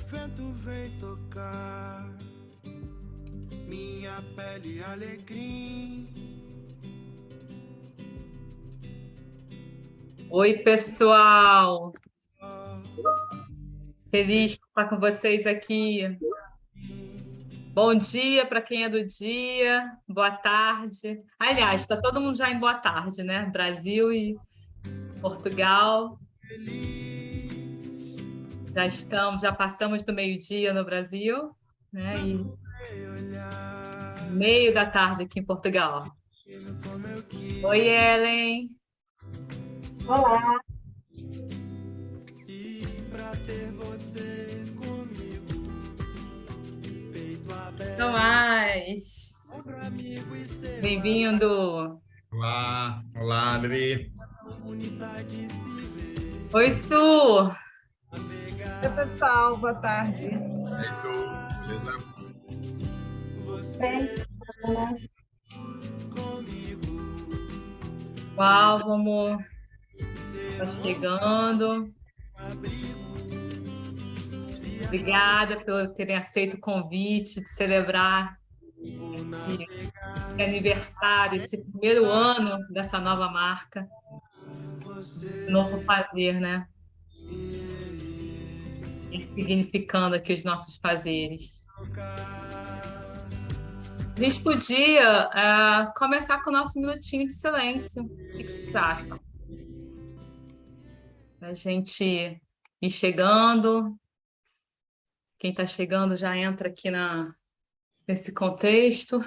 vento vem tocar minha pele alegria. Oi, pessoal! Feliz por estar com vocês aqui. Bom dia para quem é do dia, boa tarde. Aliás, está todo mundo já em boa tarde, né? Brasil e Portugal. Já passamos do meio-dia no Brasil, né? E meio da tarde aqui em Portugal. Oi, Ellen. Olá, E pra ter você comigo, peito aberto Tomás, pra amigo e seu bem-vindo. Olá, olá, Adri. tão bonita de se ver. Oi, Su. oi pessoal, boa tarde. É isso, beleza? Bem, Você né? comigo, Uau, vamos. Tá chegando. Obrigada por terem aceito o convite de celebrar esse aniversário, esse primeiro ano dessa nova marca, esse novo fazer, né? E significando aqui os nossos fazeres. A gente podia começar com o nosso minutinho de silêncio. O que vocês acham? Para a gente ir chegando. Quem está chegando já entra aqui nesse contexto.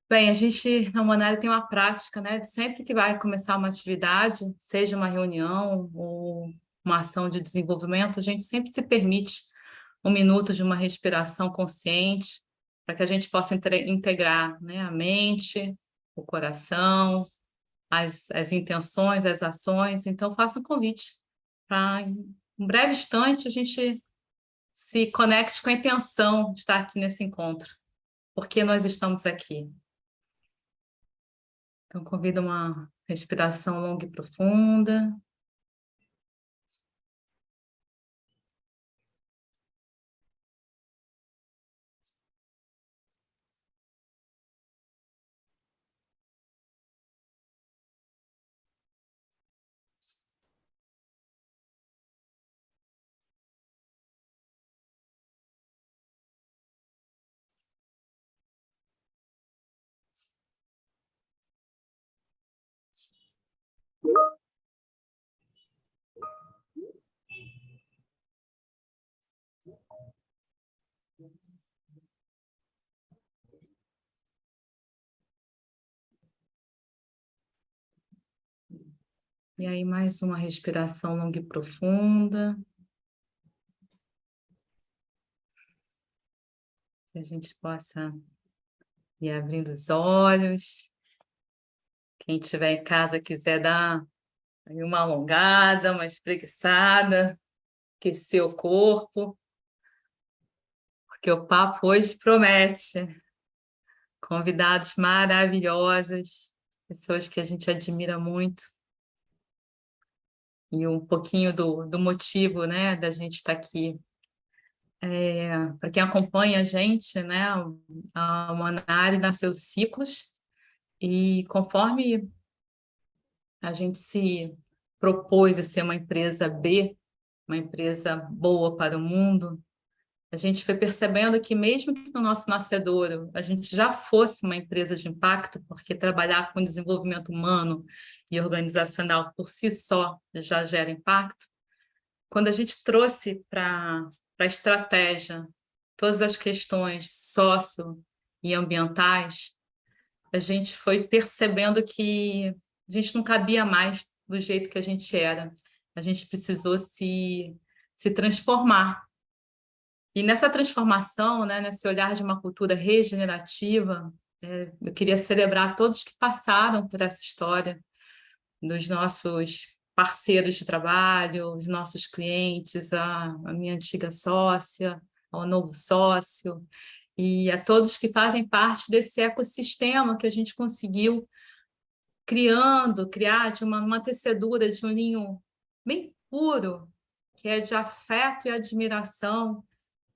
Bem, a gente, na Monari, tem uma prática, né? De sempre que vai começar uma atividade, seja uma reunião ou uma ação de desenvolvimento, a gente sempre se permite um minuto de uma respiração consciente, para que a gente possa integrar, né, a mente, o coração, as intenções, as ações. Então, faço um convite para, em um breve instante, a gente se conecte com a intenção de estar aqui nesse encontro. Por que nós estamos aqui? Então, convido uma respiração longa e profunda. E aí, mais uma respiração longa e profunda. Que a gente possa ir abrindo os olhos. Quem estiver em casa quiser dar aí uma alongada, uma espreguiçada, aquecer o corpo, porque o papo hoje promete. Convidados maravilhosos, pessoas que a gente admira muito. E um pouquinho do motivo, né, da gente estar aqui. Para quem acompanha a gente, né, a Monari nasceu ciclos, e conforme a gente se propôs a ser uma empresa B, uma empresa boa para o mundo, a gente foi percebendo que mesmo que no nosso nascedouro a gente já fosse uma empresa de impacto, porque trabalhar com desenvolvimento humano e organizacional por si só já gera impacto, quando a gente trouxe para a estratégia todas as questões socio e ambientais, a gente foi percebendo que a gente não cabia mais do jeito que a gente era. A gente precisou se transformar. E nessa transformação, né, nesse olhar de uma cultura regenerativa, eu queria celebrar todos que passaram por essa história, dos nossos parceiros de trabalho, os nossos clientes, a minha antiga sócia, ao novo sócio, e a todos que fazem parte desse ecossistema que a gente conseguiu criar de uma tecedura de um linho bem puro, que é de afeto e admiração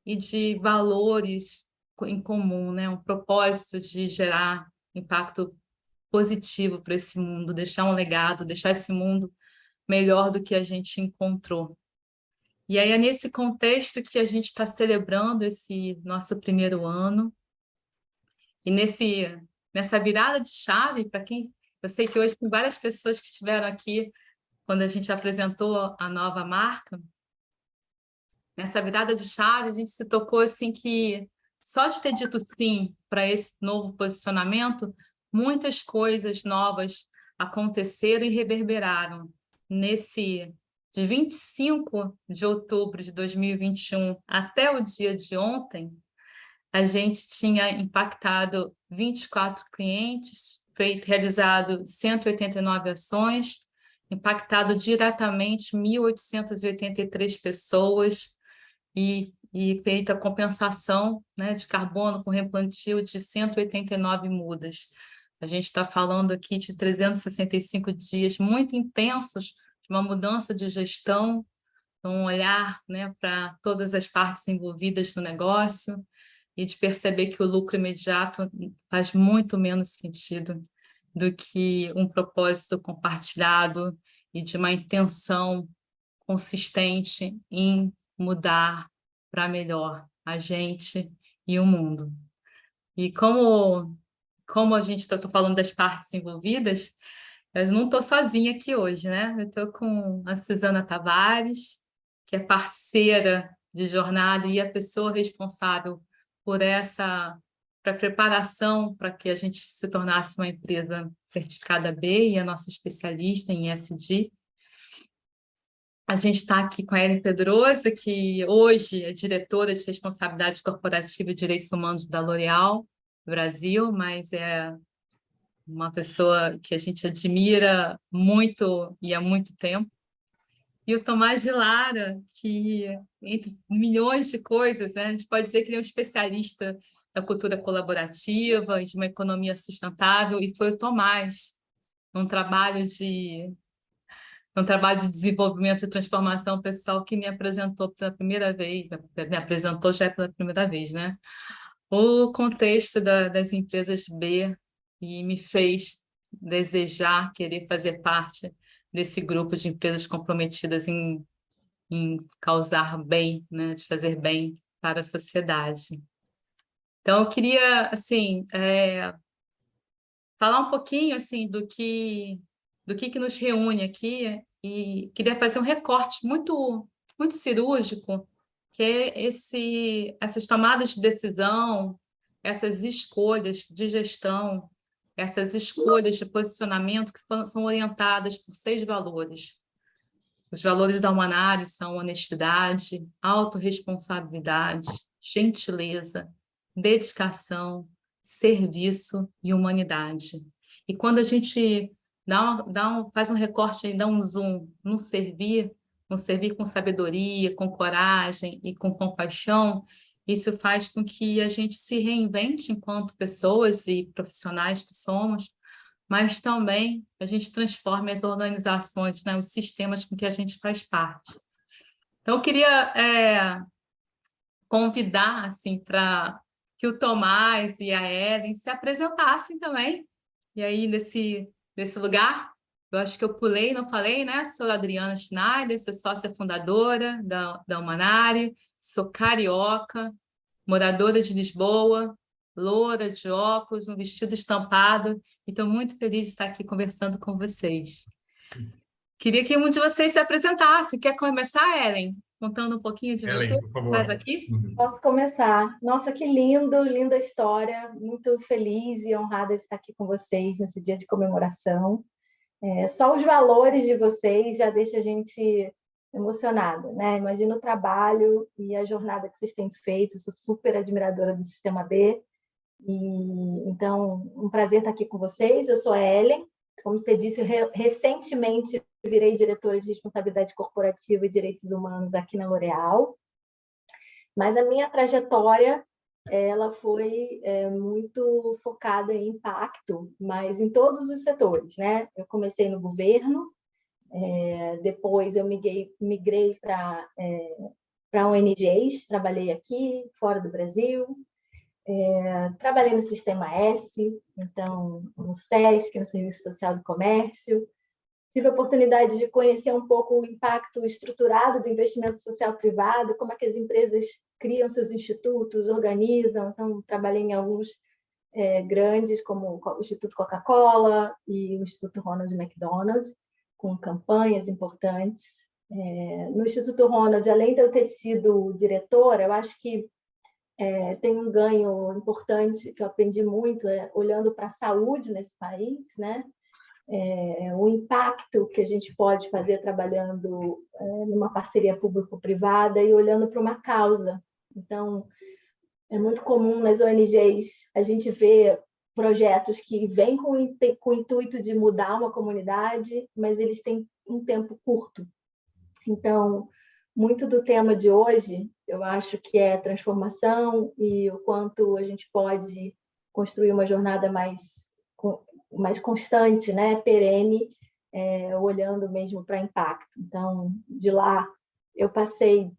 e de valores em comum, né? Um propósito de gerar impacto positivo para esse mundo, deixar um legado, deixar esse mundo melhor do que a gente encontrou. E aí é nesse contexto que a gente está celebrando esse nosso primeiro ano, e nessa virada de chave, para quem... Eu sei que hoje tem várias pessoas que estiveram aqui quando a gente apresentou a nova marca. Nessa virada de chave, a gente se tocou assim que só de ter dito sim para esse novo posicionamento, muitas coisas novas aconteceram e reverberaram de 25 de outubro de 2021 até o dia de ontem. A gente tinha impactado 24 clientes, realizado 189 ações, impactado diretamente 1.883 pessoas e feita a compensação, né, de carbono com replantio de 189 mudas. A gente está falando aqui de 365 dias muito intensos, de uma mudança de gestão, um olhar, né, para todas as partes envolvidas no negócio, e de perceber que o lucro imediato faz muito menos sentido do que um propósito compartilhado e de uma intenção consistente em mudar para melhor a gente e o mundo. E como a gente está falando das partes envolvidas, eu não estou sozinha aqui hoje, né? Eu estou com a Suzana Tavares, que é parceira de jornada e a pessoa responsável para a preparação para que a gente se tornasse uma empresa certificada B e a nossa especialista em ESG. A gente está aqui com a Ellen Pedroso, que hoje é diretora de responsabilidade corporativa e direitos humanos da L'Oréal Brasil, mas é uma pessoa que a gente admira muito e há muito tempo. E o Tomás de Lara, que, entre milhões de coisas, né, a gente pode dizer que ele é um especialista da cultura colaborativa e de uma economia sustentável, e foi o Tomás, num trabalho de desenvolvimento e transformação pessoal que me apresentou pela primeira vez, me apresentou já pela primeira vez, né? O contexto das empresas B, e me fez desejar, querer fazer parte desse grupo de empresas comprometidas em causar bem, né? De fazer bem para a sociedade. Então, eu queria, assim, falar um pouquinho assim do que nos reúne aqui, e queria fazer um recorte muito cirúrgico, que é essas tomadas de decisão, essas escolhas de gestão, essas escolhas de posicionamento que são orientadas por 6 valores. Os valores da Humanare são honestidade, autorresponsabilidade, gentileza, dedicação, serviço e humanidade. E quando a gente faz um recorte, dá um zoom no servir com sabedoria, com coragem e com compaixão, isso faz com que a gente se reinvente enquanto pessoas e profissionais que somos, mas também a gente transforma as organizações, né, os sistemas com que a gente faz parte. Então, eu queria convidar assim, para que o Tomás e a Ellen se apresentassem também. E aí, nesse lugar, eu acho que eu pulei, não falei, né? Sou Adriana Schneider, sou sócia fundadora da Humanare, sou carioca, moradora de Lisboa, loura, de óculos, um vestido estampado, e estou muito feliz de estar aqui conversando com vocês. Queria que um de vocês se apresentasse. Quer começar, Ellen? Contando um pouquinho de Ellen, você, por favor. faz aqui? Posso começar. Nossa, que lindo, linda história. Muito feliz e honrada de estar aqui com vocês nesse dia de comemoração. Só os valores de vocês já deixa a gente emocionada, né? Imagina o trabalho e a jornada que vocês têm feito. Eu sou super admiradora do Sistema B. Então, um prazer estar aqui com vocês. Eu sou a Ellen. Como você disse, recentemente virei diretora de responsabilidade corporativa e direitos humanos aqui na L'Oréal. Mas a minha trajetória, ela foi muito focada em impacto, mas em todos os setores, né? Eu comecei no governo, Depois eu migrei para ONGs, trabalhei aqui, fora do Brasil. Trabalhei no Sistema S, então no SESC, no Serviço Social do Comércio. Tive a oportunidade de conhecer um pouco o impacto estruturado do investimento social privado, como é que as empresas criam seus institutos, organizam. Então, trabalhei em alguns grandes, como o Instituto Coca-Cola e o Instituto Ronald McDonald, com campanhas importantes. No Instituto Ronald, além de eu ter sido diretora, eu acho que tem um ganho importante que eu aprendi muito, olhando para a saúde nesse país, né? O impacto que a gente pode fazer trabalhando numa parceria público-privada e olhando para uma causa. Então, é muito comum nas ONGs a gente ver projetos que vêm com o intuito de mudar uma comunidade, mas eles têm um tempo curto. Então, muito do tema de hoje, eu acho que é transformação e o quanto a gente pode construir uma jornada mais constante, né? Perene, olhando mesmo para impacto. Então, de lá, eu passei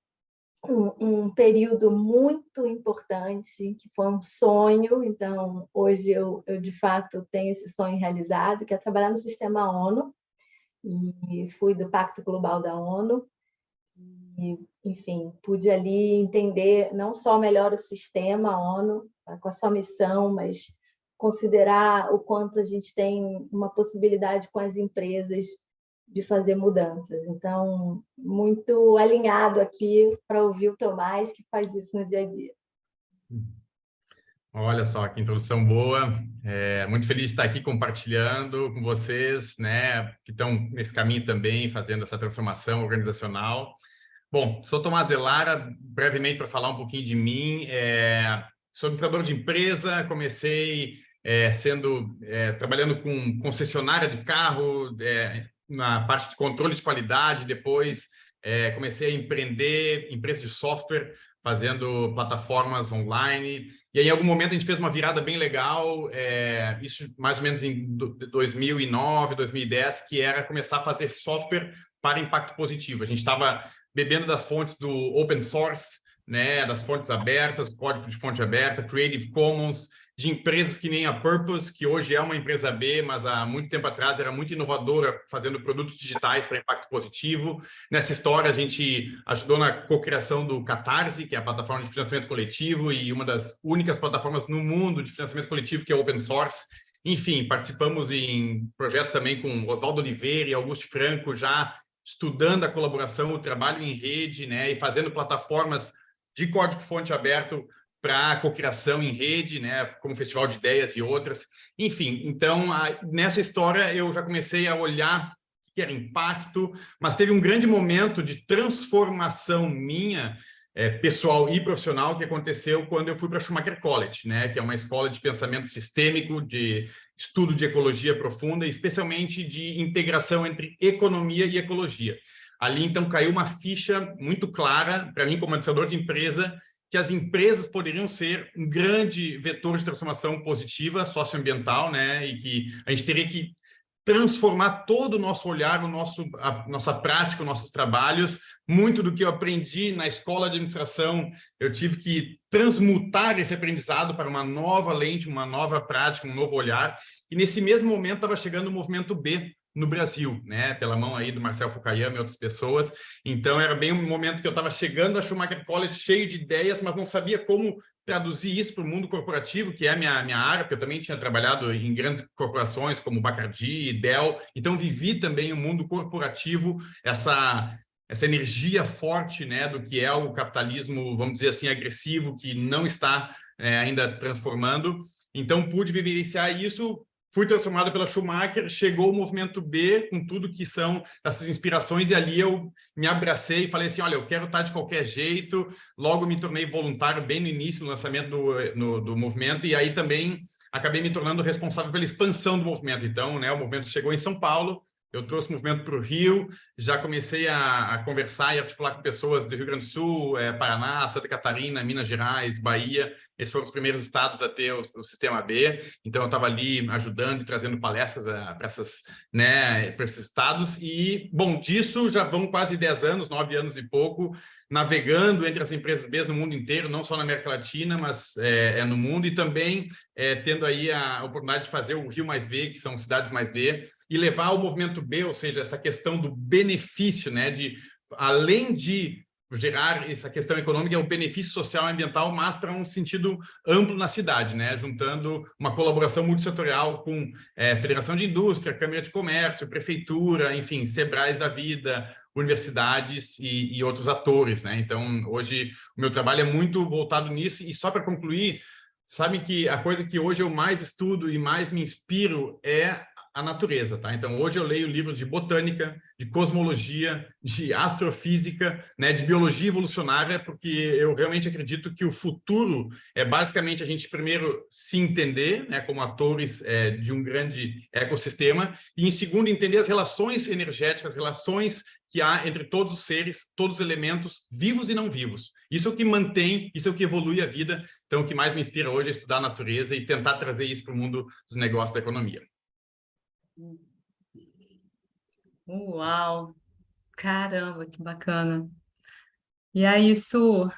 um período muito importante, que foi um sonho. Então, hoje eu de fato tenho esse sonho realizado, que é trabalhar no Sistema ONU, e fui do Pacto Global da ONU. E, enfim, pude ali entender não só melhor o sistema ONU, com a sua missão, mas considerar o quanto a gente tem uma possibilidade com as empresas de fazer mudanças. Então, muito alinhado aqui para ouvir o Tomás, que faz isso no dia a dia. Olha só, que introdução boa. Muito feliz de estar aqui compartilhando com vocês, né, que estão nesse caminho também, fazendo essa transformação organizacional. Bom, sou Tomás de Lara, brevemente para falar um pouquinho de mim. Sou administrador de empresa, comecei trabalhando com concessionária de carro, na parte de controle de qualidade. Depois comecei a empreender empresa de software, fazendo plataformas online. E aí, em algum momento, a gente fez uma virada bem legal, isso mais ou menos em 2009, 2010, que era começar a fazer software para impacto positivo. A gente estava bebendo das fontes do open source, né, das fontes abertas, código de fonte aberta, Creative Commons, de empresas que nem a Purpose, que hoje é uma empresa B, mas há muito tempo atrás era muito inovadora, fazendo produtos digitais para impacto positivo. Nessa história, a gente ajudou na cocriação do Catarse, que é a plataforma de financiamento coletivo e uma das únicas plataformas no mundo de financiamento coletivo que é open source. Enfim, participamos em projetos também com Oswaldo Oliveira e Augusto Franco, já estudando a colaboração, o trabalho em rede, né, e fazendo plataformas de código-fonte aberto para cocriação em rede, né, como Festival de Ideias e outras. Enfim, então, nessa história eu já comecei a olhar o que era impacto, mas teve um grande momento de transformação minha, pessoal e profissional, que aconteceu quando eu fui para Schumacher College, né, que é uma escola de pensamento sistêmico, de estudo de ecologia profunda, e especialmente de integração entre economia e ecologia. Ali, então, caiu uma ficha muito clara para mim, como administrador de empresa, que as empresas poderiam ser um grande vetor de transformação positiva, socioambiental, né, e que a gente teria que transformar todo o nosso olhar, a nossa prática, os nossos trabalhos. Muito do que eu aprendi na escola de administração, eu tive que transmutar esse aprendizado para uma nova lente, uma nova prática, um novo olhar. E nesse mesmo momento estava chegando o movimento B no Brasil, né, pela mão aí do Marcel Fukuyama e outras pessoas. Então era bem um momento que eu estava chegando a Schumacher College cheio de ideias, mas não sabia como traduzir isso para o mundo corporativo, que é a minha área, porque eu também tinha trabalhado em grandes corporações como Bacardi, Dell, então vivi também o mundo corporativo, essa energia forte, né, do que é o capitalismo, vamos dizer assim, agressivo, que não está ainda transformando. Então pude vivenciar isso. Fui transformado pela Schumacher, chegou o movimento B com tudo que são essas inspirações, e ali eu me abracei e falei assim, olha, eu quero estar de qualquer jeito. Logo me tornei voluntário bem no início do lançamento do movimento, e aí também acabei me tornando responsável pela expansão do movimento. Então, né, o movimento chegou em São Paulo, eu trouxe o movimento para o Rio, já comecei a conversar e articular com pessoas do Rio Grande do Sul, Paraná, Santa Catarina, Minas Gerais, Bahia. Esses foram os primeiros estados a ter o Sistema B. Então, eu estava ali ajudando e trazendo palestras para esses estados. E, bom, disso já vão quase 10 anos, 9 anos e pouco, navegando entre as empresas B no mundo inteiro, não só na América Latina, mas no mundo, e também tendo aí a oportunidade de fazer o Rio Mais B, que são cidades mais B, e levar o movimento B, ou seja, essa questão do benefício, né, de além de gerar essa questão econômica, é o benefício social e ambiental, mas para um sentido amplo na cidade, né, juntando uma colaboração multissetorial com Federação de Indústria, Câmara de Comércio, Prefeitura, enfim, Sebrais da vida, universidades e outros atores, né? Então, hoje, o meu trabalho é muito voltado nisso. E só para concluir, sabe que a coisa que hoje eu mais estudo e mais me inspiro é a natureza, tá? Então, hoje eu leio livros de botânica, de cosmologia, de astrofísica, né, de biologia evolucionária, porque eu realmente acredito que o futuro é basicamente a gente primeiro se entender, né, como atores de um grande ecossistema, e em segundo entender as relações energéticas, relações que há entre todos os seres, todos os elementos vivos e não vivos. Isso é o que mantém, isso é o que evolui a vida. Então, o que mais me inspira hoje é estudar a natureza e tentar trazer isso para o mundo dos negócios da economia. Uau! Caramba, que bacana. E aí, Su?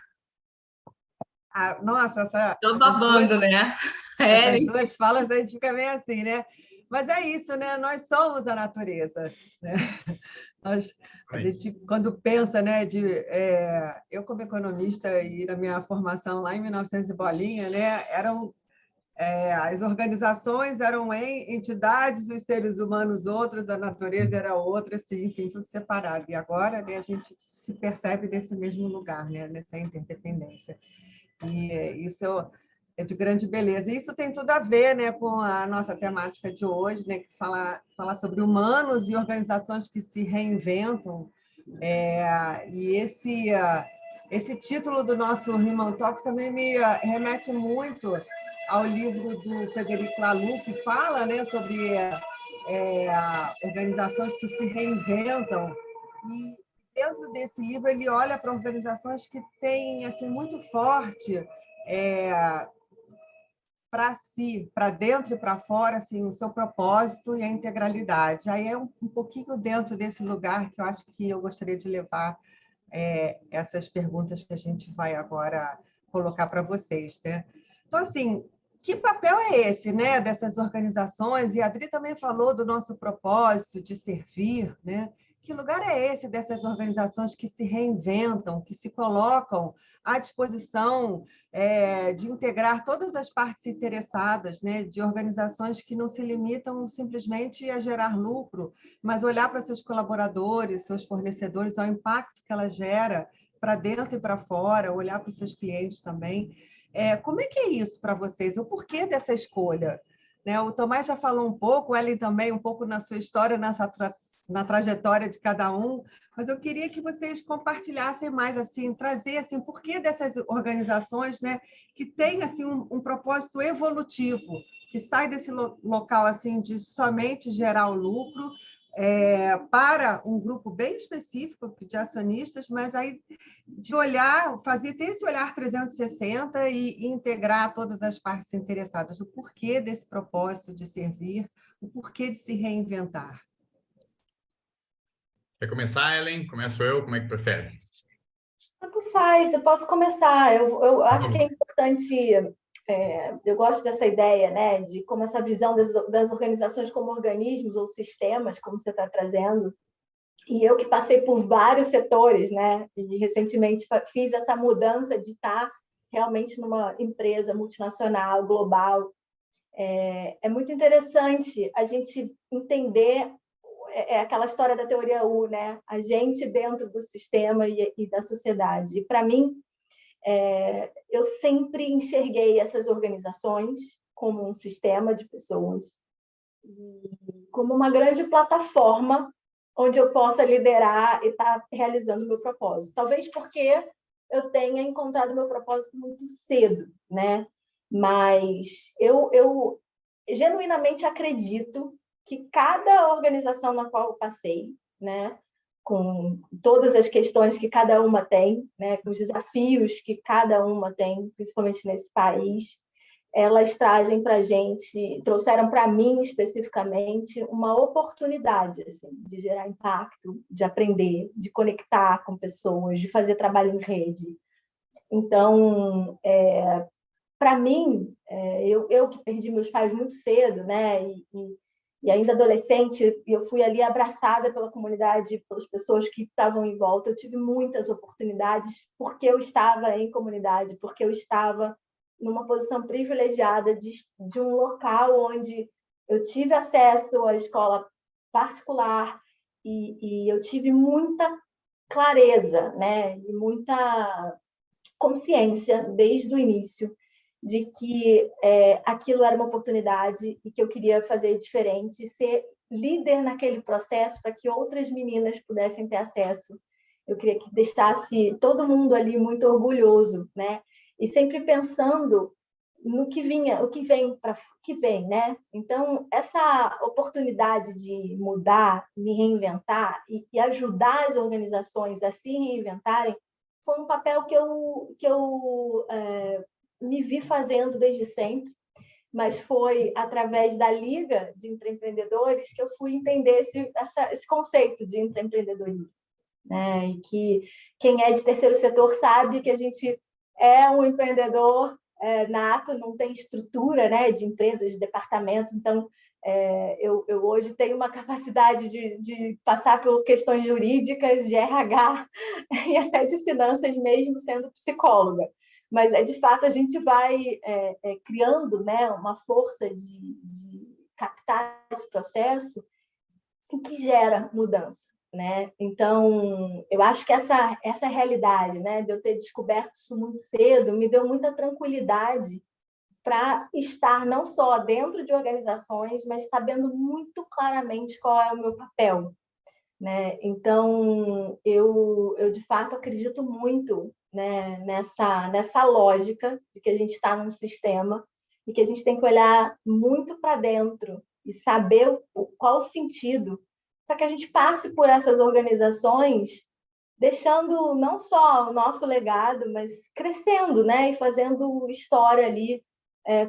Nossa, Tô babando, né? essas duas falas a gente fica meio assim, né? Mas é isso, né? Nós somos a natureza, né? A gente, quando pensa, né, eu como economista e na minha formação lá em 1900 e bolinha, né, as organizações eram entidades, os seres humanos outras, a natureza era outra, assim, enfim, tudo separado. E agora, né, a gente se percebe nesse mesmo lugar, né, nessa interdependência. E isso é de grande beleza. E isso tem tudo a ver, né, com a nossa temática de hoje, né, que fala sobre humanos e organizações que se reinventam. E esse título do nosso Human Talks também me remete muito ao livro do Frederic Laloux, que fala, né, sobre organizações que se reinventam. E dentro desse livro ele olha para organizações que têm assim muito forte para si, para dentro e para fora, assim, o seu propósito e a integralidade. Aí é um pouquinho dentro desse lugar que eu acho que eu gostaria de levar essas perguntas que a gente vai agora colocar para vocês, né? Então, assim, que papel é esse, né, dessas organizações? E a Adri também falou do nosso propósito de servir, né? Que lugar é esse dessas organizações que se reinventam, que se colocam à disposição de integrar todas as partes interessadas, né? De organizações que não se limitam simplesmente a gerar lucro, mas olhar para seus colaboradores, seus fornecedores, ao impacto que ela gera para dentro e para fora, olhar para os seus clientes também. Como é que é isso para vocês? O porquê dessa escolha? Né? O Tomás já falou um pouco, o Ellen também, um pouco na sua história, na trajetória de cada um, mas eu queria que vocês compartilhassem mais, assim, trazer assim, o porquê dessas organizações, né, que têm assim, um propósito evolutivo, que sai desse local assim, de somente gerar o lucro para um grupo bem específico de acionistas, mas aí de olhar, ter esse olhar 360 e integrar todas as partes interessadas, o porquê desse propósito de servir, o porquê de se reinventar. Quer começar, Ellen? Começo eu? Como é que prefere? Tanto faz, eu posso começar. Eu acho que é importante, eu gosto dessa ideia, né, de como essa visão das organizações como organismos ou sistemas, como você está trazendo. E eu que passei por vários setores, né, e recentemente fiz essa mudança de estar realmente numa empresa multinacional, global. É muito interessante a gente entender aquela história da teoria U, né? A gente dentro do sistema e da sociedade. E, para mim, eu sempre enxerguei essas organizações como um sistema de pessoas, como uma grande plataforma onde eu possa liderar e estar realizando o meu propósito. Talvez porque eu tenha encontrado meu propósito muito cedo, né? Mas eu genuinamente acredito que cada organização na qual eu passei, né, com todas as questões que cada uma tem, né, com os desafios que cada uma tem, principalmente nesse país, elas trazem para a gente, trouxeram para mim especificamente uma oportunidade assim, de gerar impacto, de aprender, de conectar com pessoas, de fazer trabalho em rede. Então, para mim, eu que perdi meus pais muito cedo, né, e ainda adolescente, eu fui ali abraçada pela comunidade, pelas pessoas que estavam em volta. Eu tive muitas oportunidades porque eu estava em comunidade, porque eu estava numa posição privilegiada de um local onde eu tive acesso à escola particular e eu tive muita clareza, né, e muita consciência desde o início de que aquilo era uma oportunidade e que eu queria fazer diferente, ser líder naquele processo para que outras meninas pudessem ter acesso. Eu queria que deixasse todo mundo ali muito orgulhoso, né? E sempre pensando no que vinha, o que vem, né? Então, essa oportunidade de mudar, me reinventar e ajudar as organizações a se reinventarem foi um papel que eu me vi fazendo desde sempre, mas foi através da Liga de Intraempreendedores que eu fui entender esse conceito de intraempreendedorismo, né? E que quem é de terceiro setor sabe que a gente é um empreendedor nato, não tem estrutura, né, de empresas, de departamentos, então eu hoje tenho uma capacidade de passar por questões jurídicas, de RH e até de finanças, mesmo sendo psicóloga. Mas, de fato, a gente vai criando, né, uma força de captar esse processo que gera mudança, né? Então, eu acho que essa realidade, né, de eu ter descoberto isso muito cedo, me deu muita tranquilidade para estar não só dentro de organizações, mas sabendo muito claramente qual é o meu papel, né? Então, eu de fato acredito muito, né, nessa lógica de que a gente está num sistema e que a gente tem que olhar muito para dentro e saber qual o sentido para que a gente passe por essas organizações deixando não só o nosso legado, mas crescendo, né, e fazendo história ali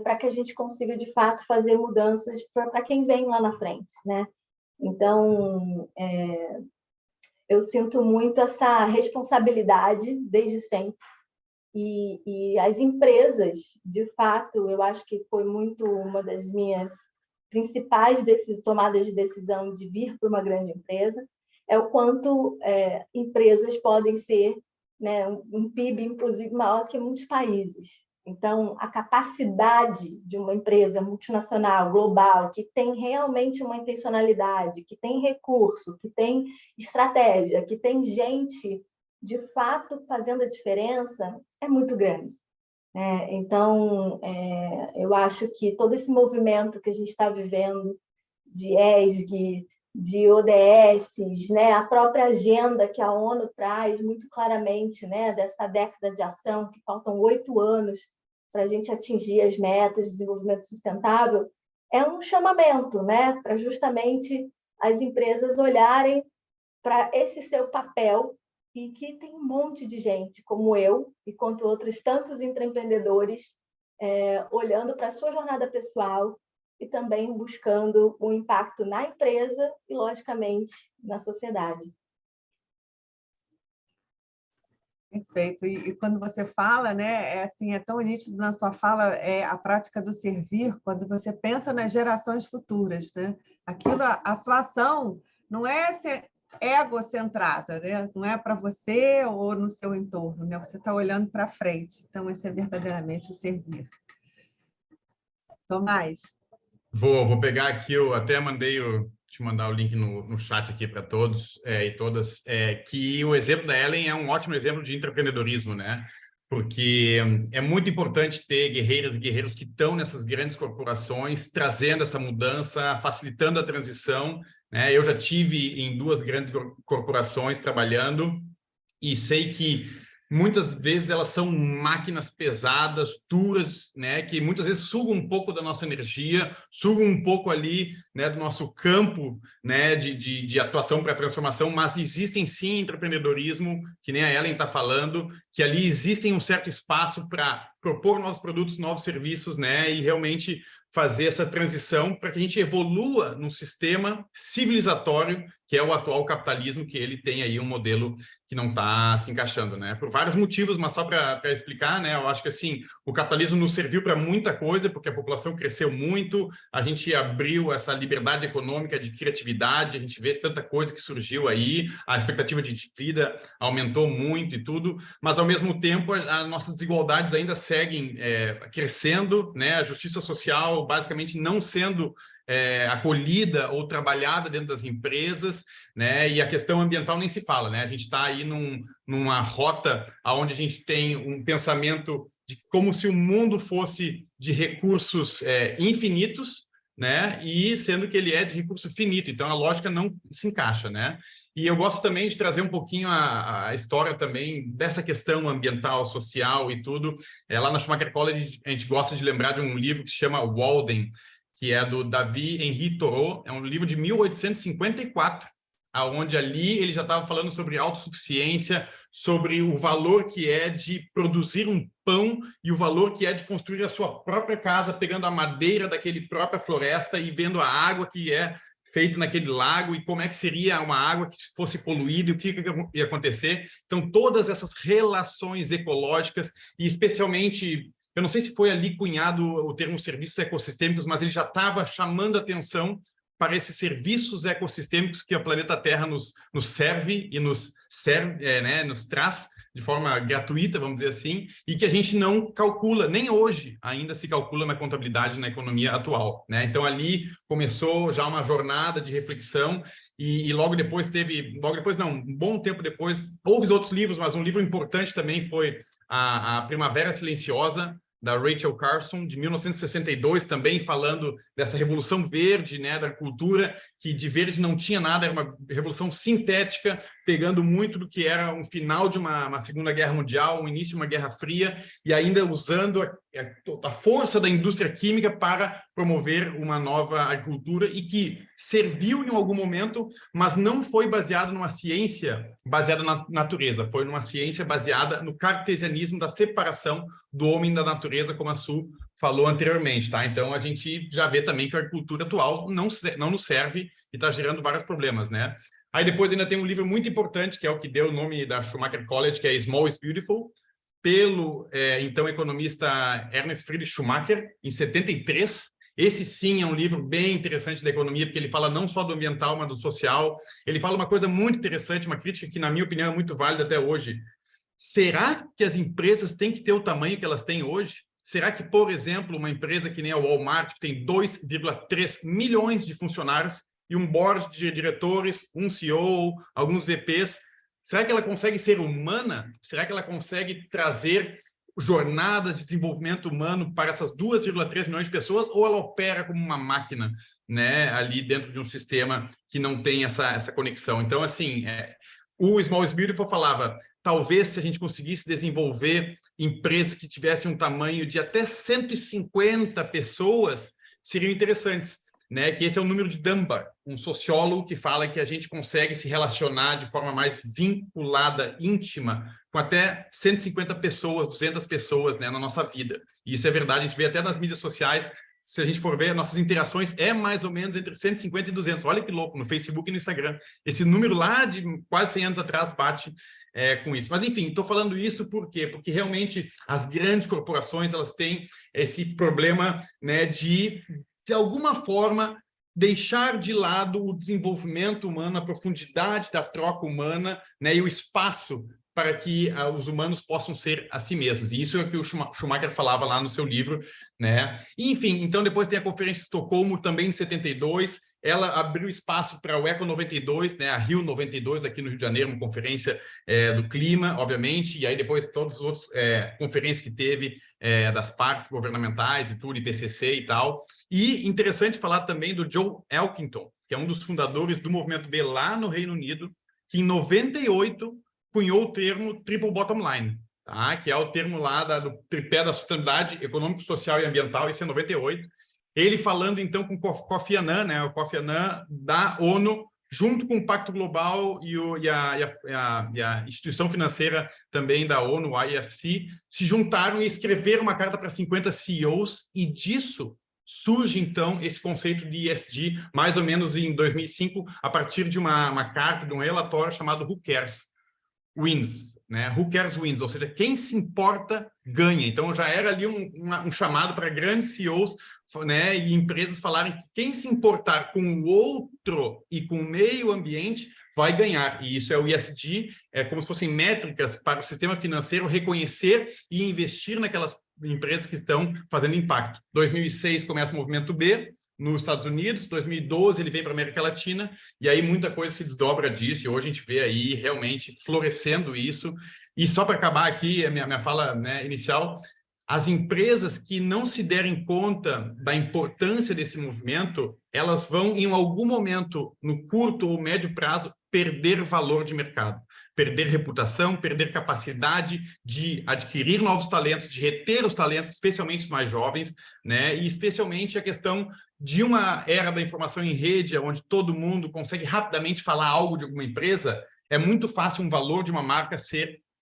para que a gente consiga de fato fazer mudanças para quem vem lá na frente, né? Então, eu sinto muito essa responsabilidade desde sempre. E as empresas, de fato, eu acho que foi muito uma das minhas principais tomadas de decisão de vir para uma grande empresa, é o quanto empresas podem ser, né, um PIB, inclusive, maior que muitos países. Então, a capacidade de uma empresa multinacional, global, que tem realmente uma intencionalidade, que tem recurso, que tem estratégia, que tem gente, de fato, fazendo a diferença, é muito grande. Então, eu acho que todo esse movimento que a gente está vivendo de ESG, de ODS, né, a própria agenda que a ONU traz muito claramente, né, dessa década de ação, que faltam 8 anos para a gente atingir as metas de desenvolvimento sustentável, é um chamamento, né, para justamente as empresas olharem para esse seu papel e que tem um monte de gente, como eu e quanto outros tantos intraempreendedores, olhando para a sua jornada pessoal e também buscando um impacto na empresa e, logicamente, na sociedade. Perfeito. E quando você fala, né, é tão nítido na sua fala a prática do servir, quando você pensa nas gerações futuras, né? A sua ação não é ser egocentrada, né? Não é para você ou no seu entorno, né? Você está olhando para frente. Então, esse é verdadeiramente o servir. Tomás? Vou pegar aqui, eu até te mandar o link no chat aqui para todos e todas, que o exemplo da Ellen é um ótimo exemplo de intraempreendedorismo, né? Porque é muito importante ter guerreiras e guerreiros que estão nessas grandes corporações, trazendo essa mudança, facilitando a transição, né? Eu já tive em 2 grandes corporações trabalhando e sei que muitas vezes elas são máquinas pesadas, duras, né, que muitas vezes sugam um pouco da nossa energia, sugam um pouco ali, né, do nosso campo, né, de atuação para a transformação, mas existem sim empreendedorismo, que nem a Ellen está falando, que ali existem um certo espaço para propor novos produtos, novos serviços, né, e realmente fazer essa transição para que a gente evolua num sistema civilizatório, que é o atual capitalismo, que ele tem aí um modelo que não está se encaixando, né? Por vários motivos, mas só para explicar, né? Eu acho que, assim, o capitalismo nos serviu para muita coisa, porque a população cresceu muito, a gente abriu essa liberdade econômica de criatividade, a gente vê tanta coisa que surgiu aí, a expectativa de vida aumentou muito e tudo, mas, ao mesmo tempo, as nossas desigualdades ainda seguem crescendo, né? A justiça social, basicamente, não sendo acolhida ou trabalhada dentro das empresas, né? E a questão ambiental nem se fala, né? A gente está aí numa rota onde a gente tem um pensamento de como se o mundo fosse de recursos infinitos, né? E sendo que ele é de recurso finito, então a lógica não se encaixa, né? E eu gosto também de trazer um pouquinho a história também dessa questão ambiental, social e tudo. Lá na Schumacher College a gente gosta de lembrar de um livro que se chama Walden, que é do Davi Henri Thoreau, é um livro de 1854, aonde ali ele já estava falando sobre autossuficiência, sobre o valor que é de produzir um pão e o valor que é de construir a sua própria casa, pegando a madeira daquele própria floresta e vendo a água que é feita naquele lago e como é que seria uma água que fosse poluída e o que ia acontecer. Então, todas essas relações ecológicas e especialmente... Eu não sei se foi ali cunhado o termo serviços ecossistêmicos, mas ele já estava chamando atenção para esses serviços ecossistêmicos que a planeta Terra nos serve e nos traz de forma gratuita, vamos dizer assim, e que a gente não calcula, nem hoje ainda se calcula na contabilidade na economia atual, né? Então, ali começou já uma jornada de reflexão e logo depois um bom tempo depois, houve outros livros, mas um livro importante também foi a Primavera Silenciosa, da Rachel Carson, de 1962, também falando dessa revolução verde, né, da cultura, que de verde não tinha nada, era uma revolução sintética, pegando muito do que era um final de uma Segunda Guerra Mundial, o início de uma Guerra Fria, e ainda usando a força da indústria química para promover uma nova agricultura e que serviu em algum momento, mas não foi baseado numa ciência baseada na natureza, foi numa ciência baseada no cartesianismo da separação do homem da natureza, como a Su falou anteriormente, tá? Então, a gente já vê também que a agricultura atual não nos serve e está gerando vários problemas, né? Aí depois ainda tem um livro muito importante, que é o que deu o nome da Schumacher College, que é Small is Beautiful, pelo então economista Ernest Friedrich Schumacher, em 73. Esse sim é um livro bem interessante da economia, porque ele fala não só do ambiental, mas do social. Ele fala uma coisa muito interessante, uma crítica que, na minha opinião, é muito válida até hoje. Será que as empresas têm que ter o tamanho que elas têm hoje? Será que, por exemplo, uma empresa que nem a Walmart, que tem 2,3 milhões de funcionários e um board de diretores, um CEO, alguns VPs, será que ela consegue ser humana? Será que ela consegue trazer jornadas de desenvolvimento humano para essas 2,3 milhões de pessoas, ou ela opera como uma máquina, né, ali dentro de um sistema que não tem essa conexão? Então, assim, o Small is Beautiful falava, talvez se a gente conseguisse desenvolver empresas que tivessem um tamanho de até 150 pessoas, seriam interessantes, né? Que esse é o número de Dunbar, um sociólogo que fala que a gente consegue se relacionar de forma mais vinculada, íntima, com até 150 pessoas, 200 pessoas, né, na nossa vida. E isso é verdade, a gente vê até nas mídias sociais, se a gente for ver, nossas interações é mais ou menos entre 150 e 200. Olha que louco, no Facebook e no Instagram. Esse número lá de quase 100 anos atrás bate com isso. Mas, enfim, estou falando isso por quê? Porque realmente as grandes corporações elas têm esse problema, né, de alguma forma, deixar de lado o desenvolvimento humano, a profundidade da troca humana, né, e o espaço para que os humanos possam ser a si mesmos. E isso é o que o Schumacher falava lá no seu livro, né? E, enfim, então depois tem a Conferência de Estocolmo, também em 72, ela abriu espaço para o Eco 92, né, a Rio 92, aqui no Rio de Janeiro, uma conferência do clima, obviamente, e aí depois todas as outras conferências que teve das partes governamentais e tudo, IPCC e tal. E interessante falar também do Joe Elkington, que é um dos fundadores do Movimento B lá no Reino Unido, que em 98 cunhou o termo triple bottom line, tá? Que é o termo lá do tripé da sustentabilidade econômico, social e ambiental, esse é 98. Ele falando, então, com o Kofi Annan, né? O Kofi Annan da ONU, junto com o Pacto Global e a instituição financeira também da ONU, o IFC, se juntaram e escreveram uma carta para 50 CEOs, e disso surge, então, esse conceito de ESG, mais ou menos em 2005, a partir de uma carta, de um relatório chamado Who Cares Wins, né? Who Cares Wins, ou seja, quem se importa ganha. Então, já era ali um chamado para grandes CEOs, né, e empresas falarem que quem se importar com o outro e com o meio ambiente vai ganhar. E isso é o ESG, é como se fossem métricas para o sistema financeiro reconhecer e investir naquelas empresas que estão fazendo impacto. 2006 começa o movimento B nos Estados Unidos, 2012 ele vem para a América Latina, e aí muita coisa se desdobra disso, e hoje a gente vê aí realmente florescendo isso. E só para acabar aqui a minha fala, né, inicial, as empresas que não se derem conta da importância desse movimento, elas vão, em algum momento, no curto ou médio prazo, perder valor de mercado, perder reputação, perder capacidade de adquirir novos talentos, de reter os talentos, especialmente os mais jovens, né? E especialmente a questão de uma era da informação em rede, onde todo mundo consegue rapidamente falar algo de alguma empresa. É muito fácil um valor de uma marca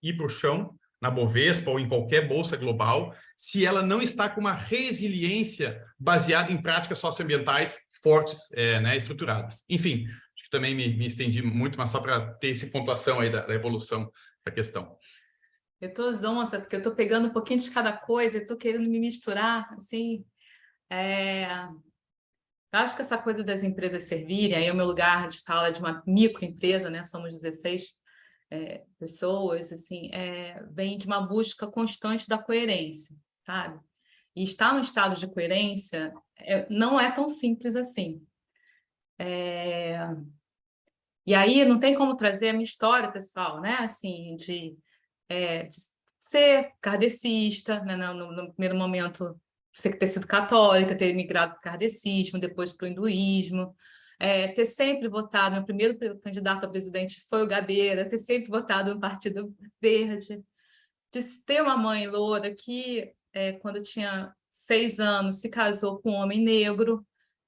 ir para o chão, na Bovespa ou em qualquer bolsa global, se ela não está com uma resiliência baseada em práticas socioambientais fortes, né, estruturadas. Enfim, acho que também me estendi muito, mas só para ter essa pontuação aí da evolução da questão. Eu estou zonza, porque eu estou pegando um pouquinho de cada coisa, estou querendo me misturar, assim. Eu acho que essa coisa das empresas servirem, aí o meu lugar de fala de uma microempresa, né? Somos 16 pessoas, assim, vem de uma busca constante da coerência, sabe? E estar no estado de coerência não é tão simples assim. E aí não tem como trazer a minha história, pessoal, né? Assim, de ser kardecista, né? No primeiro momento, ter sido católica, ter migrado para o kardecismo, depois para o hinduísmo, ter sempre votado, meu primeiro candidato a presidente foi o Gabeira, ter sempre votado no Partido Verde, de ter uma mãe loura que, quando tinha 6 anos, se casou com um homem negro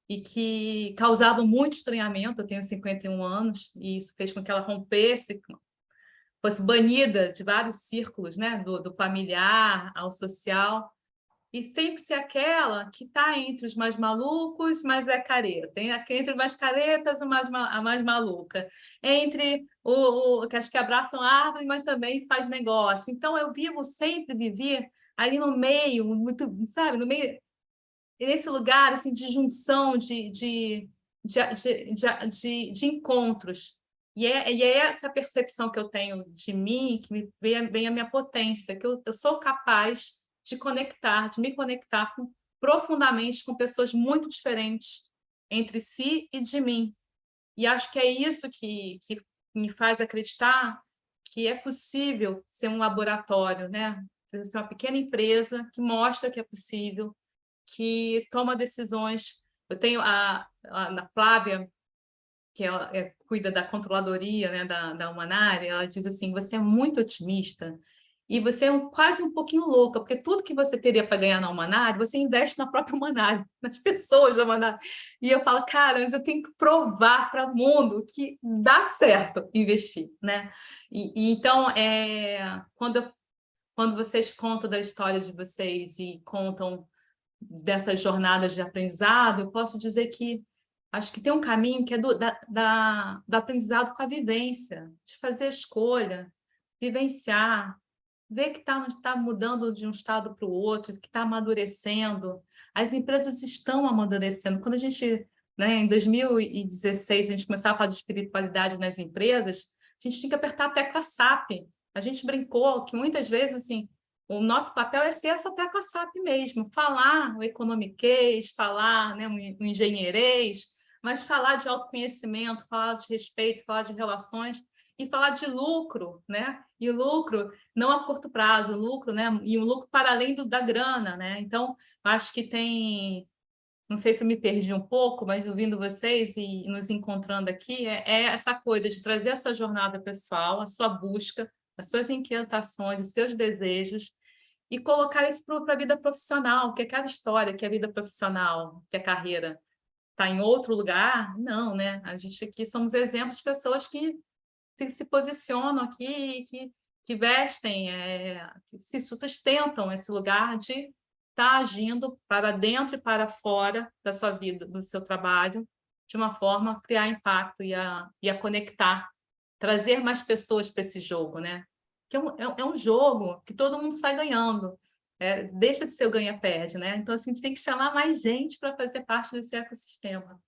e que causava muito estranhamento. Eu tenho 51 anos, e isso fez com que ela rompesse, fosse banida de vários círculos, né? do familiar ao social. E sempre ser aquela que está entre os mais malucos, mas é careta. Entre os mais caretas, a mais maluca. Entre que acho que abraçam árvores, mas também faz negócio. Então, eu sempre vivi ali no meio, muito, sabe? No meio, nesse lugar assim, de junção, de encontros. E é essa percepção que eu tenho de mim, que vem a minha potência, que eu sou capaz de me conectar profundamente com pessoas muito diferentes entre si e de mim. E acho que é isso que me faz acreditar que é possível ser um laboratório, né? Ser uma pequena empresa que mostra que é possível, que toma decisões. Eu tenho a Flávia, que cuida da controladoria, né, da Humanare, ela diz assim: você é muito otimista e você é quase um pouquinho louca, porque tudo que você teria para ganhar na Humanare, você investe na própria Humanare, nas pessoas da Humanare. E eu falo, cara, mas eu tenho que provar para o mundo que dá certo investir, né? Então, quando vocês contam da história de vocês e contam dessas jornadas de aprendizado, eu posso dizer que acho que tem um caminho que é do aprendizado com a vivência, de fazer escolha, vivenciar, ver que está mudando de um estado para o outro, que está amadurecendo. As empresas estão amadurecendo. Quando a gente, né, em 2016, a gente começava a falar de espiritualidade nas empresas, a gente tinha que apertar a tecla SAP. A gente brincou que muitas vezes, assim, o nosso papel é ser essa tecla SAP mesmo, falar o economiquez, falar, né, o engenheirês, mas falar de autoconhecimento, falar de respeito, falar de relações e falar de lucro, né? E lucro não a curto prazo, lucro, né? E um lucro para além da grana, né? Então, acho que tem não sei se eu me perdi um pouco, mas ouvindo vocês e nos encontrando aqui, é essa coisa de trazer a sua jornada pessoal, a sua busca, as suas inquietações, os seus desejos, e colocar isso para a vida profissional, que é aquela história que a vida profissional, que a carreira está em outro lugar. Não, né? A gente aqui somos exemplos de pessoas que se posicionam aqui, que vestem, que se sustentam esse lugar de estar agindo para dentro e para fora da sua vida, do seu trabalho, de uma forma a criar impacto e a conectar, trazer mais pessoas para esse jogo, né? Que é um jogo que todo mundo sai ganhando, deixa de ser o ganha-perde, né? Então, assim, a gente tem que chamar mais gente para fazer parte desse ecossistema.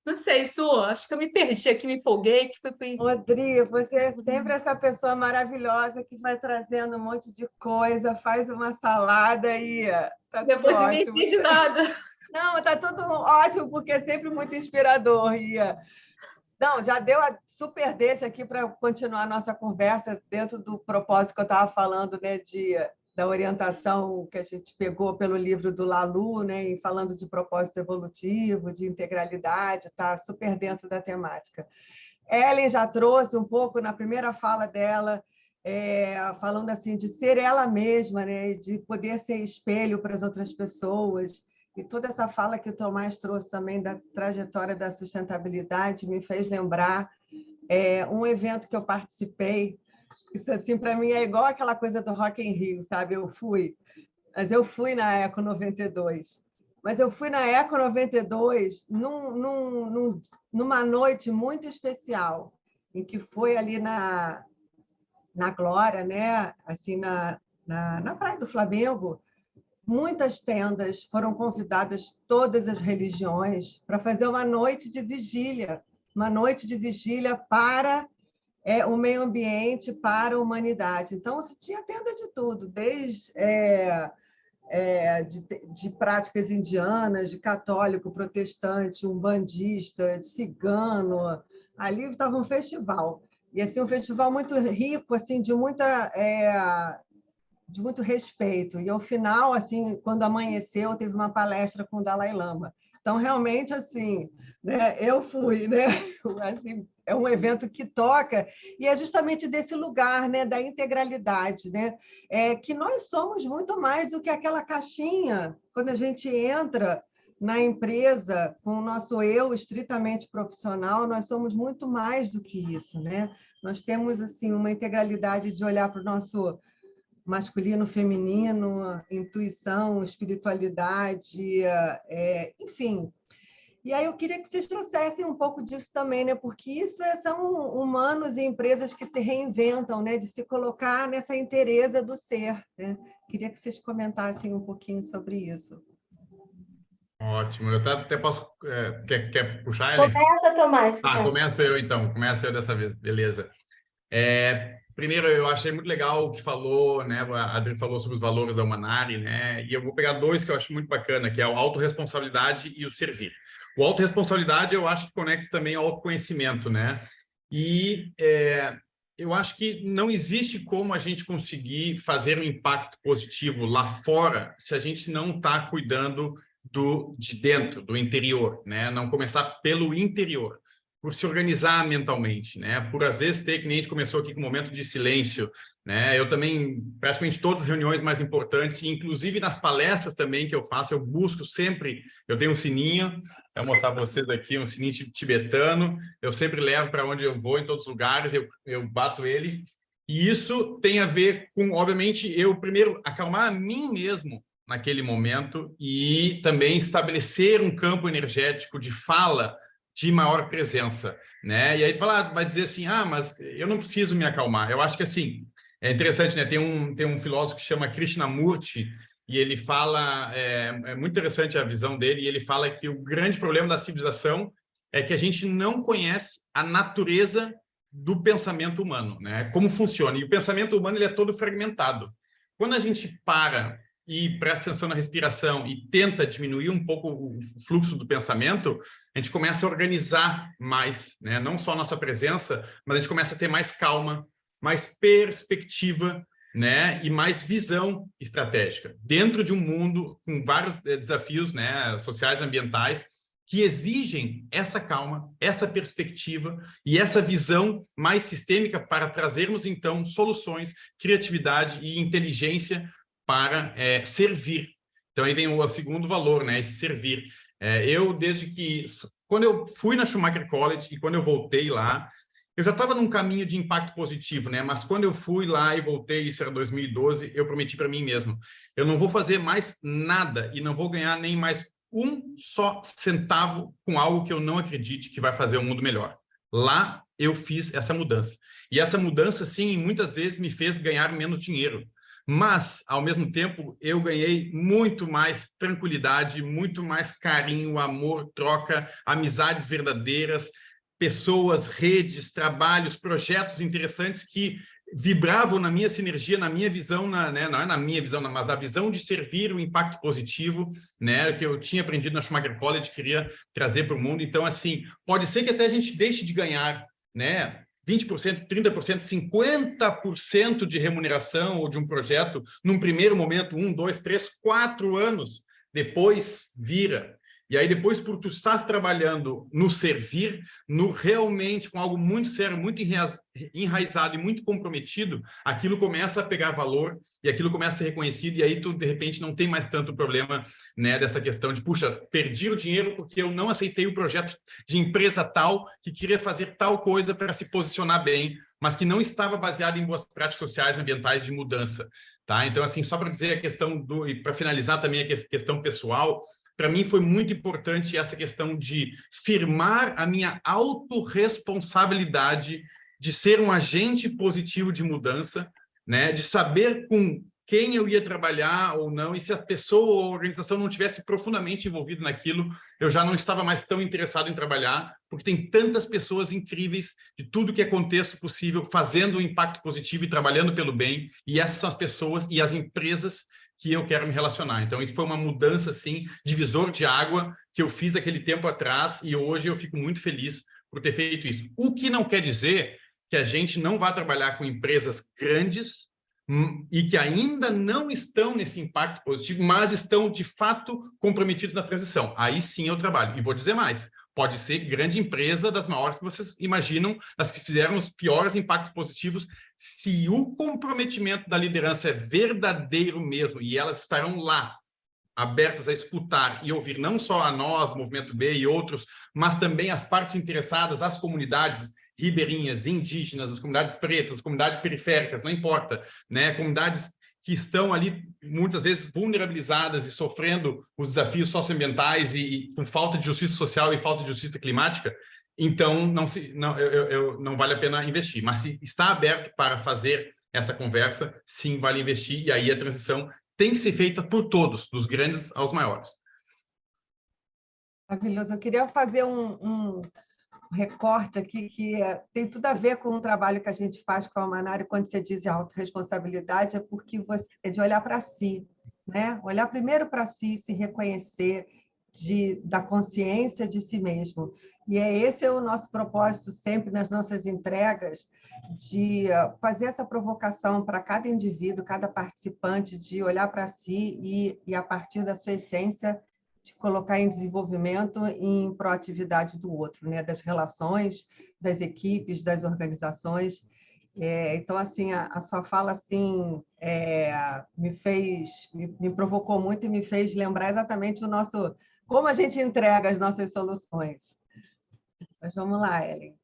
Não sei, Su, acho que eu me perdi aqui, me empolguei. Rodrigo, você é sempre essa pessoa maravilhosa que vai trazendo um monte de coisa, faz uma salada e tá Depois tudo ninguém ótimo. entende nada. Não, tá tudo ótimo, porque é sempre muito inspirador. Não, já deu a super deixa aqui para continuar a nossa conversa dentro do propósito que eu estava falando, né, da orientação que a gente pegou pelo livro do Lalu, né, e falando de propósito evolutivo, de integralidade, está super dentro da temática. Ellen já trouxe um pouco na primeira fala dela, falando assim de ser ela mesma, né, de poder ser espelho para as outras pessoas. E toda essa fala que o Tomás trouxe também da trajetória da sustentabilidade me fez lembrar um evento que eu participei. Isso, assim, para mim, é igual aquela coisa do Rock in Rio, sabe? Eu fui na Eco 92. Mas eu fui na Eco 92 numa noite muito especial, em que foi ali na Glória, né? Assim, na Praia do Flamengo, muitas tendas, foram convidadas todas as religiões para fazer uma noite de vigília para o meio ambiente, para a humanidade. Então, você tinha tenda de tudo, desde de práticas indianas, de católico, protestante, umbandista, de cigano. Ali estava um festival. E assim, um festival muito rico, assim, de muito respeito. E ao final, assim, quando amanheceu, teve uma palestra com o Dalai Lama. Então, realmente, assim, né, eu fui, né? Assim, é um evento que toca, e é justamente desse lugar, né, da integralidade, né? Que nós somos muito mais do que aquela caixinha, quando a gente entra na empresa com o nosso eu estritamente profissional, nós somos muito mais do que isso, né? Nós temos, assim, uma integralidade de olhar para o nosso masculino, feminino, intuição, espiritualidade, enfim. E aí eu queria que vocês trouxessem um pouco disso também, né? Porque isso são humanos e empresas que se reinventam, né? De se colocar nessa inteireza do ser, né? Queria que vocês comentassem um pouquinho sobre isso. Ótimo. Eu até posso... quer puxar, Ellen? Começa, Tomás. Começo eu, então. Começo eu dessa vez. Beleza. Primeiro, eu achei muito legal o que falou, né? A Adri falou sobre os valores da Humanare, né? E eu vou pegar dois que eu acho muito bacana, que é a autorresponsabilidade e o servir. O autorresponsabilidade, eu acho que conecta também ao autoconhecimento, né? E eu acho que não existe como a gente conseguir fazer um impacto positivo lá fora se a gente não está cuidando de dentro, do interior, né? Não começar pelo interior, por se organizar mentalmente, né? Por, às vezes, que nem a gente começou aqui com um momento de silêncio, né? Eu também, praticamente todas as reuniões mais importantes, inclusive nas palestras também que eu faço, eu busco sempre, eu tenho um sininho, vou mostrar para vocês aqui, um sininho tibetano, eu sempre levo para onde eu vou, em todos os lugares, eu bato ele, e isso tem a ver com, obviamente, eu primeiro acalmar a mim mesmo naquele momento e também estabelecer um campo energético de fala de maior presença, né? E aí vai dizer assim, mas eu não preciso me acalmar. Eu acho que, assim, é interessante, né? Tem um filósofo que chama Krishnamurti, e ele fala, é muito interessante a visão dele, e ele fala que o grande problema da civilização é que a gente não conhece a natureza do pensamento humano, né? Como funciona. E o pensamento humano, ele é todo fragmentado. Quando a gente para e presta atenção na respiração e tenta diminuir um pouco o fluxo do pensamento, a gente começa a organizar mais, né? Não só a nossa presença, mas a gente começa a ter mais calma, mais perspectiva, né, e mais visão estratégica, dentro de um mundo com vários desafios, né, sociais e ambientais, que exigem essa calma, essa perspectiva e essa visão mais sistêmica para trazermos, então, soluções, criatividade e inteligência para servir. Então, aí vem o segundo valor, né, esse servir. Quando eu fui na Schumacher College e quando eu voltei lá, eu já estava num caminho de impacto positivo, né? Mas quando eu fui lá e voltei, isso era 2012, eu prometi para mim mesmo, eu não vou fazer mais nada e não vou ganhar nem mais um só centavo com algo que eu não acredite que vai fazer o mundo melhor. Lá eu fiz essa mudança. E essa mudança, sim, muitas vezes me fez ganhar menos dinheiro. Mas, ao mesmo tempo, eu ganhei muito mais tranquilidade, muito mais carinho, amor, troca, amizades verdadeiras, pessoas, redes, trabalhos, projetos interessantes que vibravam na minha sinergia, na minha visão, né, não é na minha visão, mas na visão de servir o impacto positivo, né, que eu tinha aprendido na Schumacher College, queria trazer para o mundo. Então, assim, pode ser que até a gente deixe de ganhar, né, 20%, 30%, 50% de remuneração ou de um projeto num primeiro momento, 1, 2, 3, 4 anos, depois vira. E aí depois, por tu estás trabalhando no servir, no realmente com algo muito sério, muito enraizado e muito comprometido, aquilo começa a pegar valor e aquilo começa a ser reconhecido e aí tu, de repente, não tem mais tanto problema, né, dessa questão de, puxa, perdi o dinheiro porque eu não aceitei o projeto de empresa tal que queria fazer tal coisa para se posicionar bem, mas que não estava baseado em boas práticas sociais e ambientais de mudança, tá? Então, assim, só para dizer a questão e para finalizar também a questão pessoal, para mim foi muito importante essa questão de firmar a minha autorresponsabilidade de ser um agente positivo de mudança, né? De saber com quem eu ia trabalhar ou não, e se a pessoa ou a organização não tivesse profundamente envolvido naquilo, eu já não estava mais tão interessado em trabalhar, porque tem tantas pessoas incríveis de tudo que é contexto possível, fazendo um impacto positivo e trabalhando pelo bem, e essas são as pessoas e as empresas que eu quero me relacionar. Então, isso foi uma mudança, assim, divisor de água que eu fiz aquele tempo atrás e hoje eu fico muito feliz por ter feito isso. O que não quer dizer que a gente não vá trabalhar com empresas grandes e que ainda não estão nesse impacto positivo, mas estão, de fato, comprometidos na transição. Aí sim eu trabalho. E vou dizer mais. Pode ser grande empresa, das maiores que vocês imaginam, das que fizeram os piores impactos positivos, se o comprometimento da liderança é verdadeiro mesmo, e elas estarão lá, abertas a escutar e ouvir não só a nós, Movimento B e outros, mas também as partes interessadas, as comunidades ribeirinhas, indígenas, as comunidades pretas, as comunidades periféricas, não importa, né? Comunidades que estão ali, muitas vezes, vulnerabilizadas e sofrendo os desafios socioambientais e com falta de justiça social e falta de justiça climática, então não vale a pena investir. Mas se está aberto para fazer essa conversa, sim, vale investir, e aí a transição tem que ser feita por todos, dos grandes aos maiores. Maravilhoso. Eu queria fazer um recorte aqui que tem tudo a ver com o trabalho que a gente faz com a Manari quando você diz de autorresponsabilidade, é porque é de olhar para si, né? Olhar primeiro para si, se reconhecer da consciência de si mesmo. E esse é o nosso propósito sempre nas nossas entregas, de fazer essa provocação para cada indivíduo, cada participante, de olhar para si e a partir da sua essência, de colocar em desenvolvimento e em proatividade do outro, né? Das relações, das equipes, das organizações. Então, assim, a sua fala assim, me provocou muito e me fez lembrar exatamente como a gente entrega as nossas soluções. Mas vamos lá, Ellen.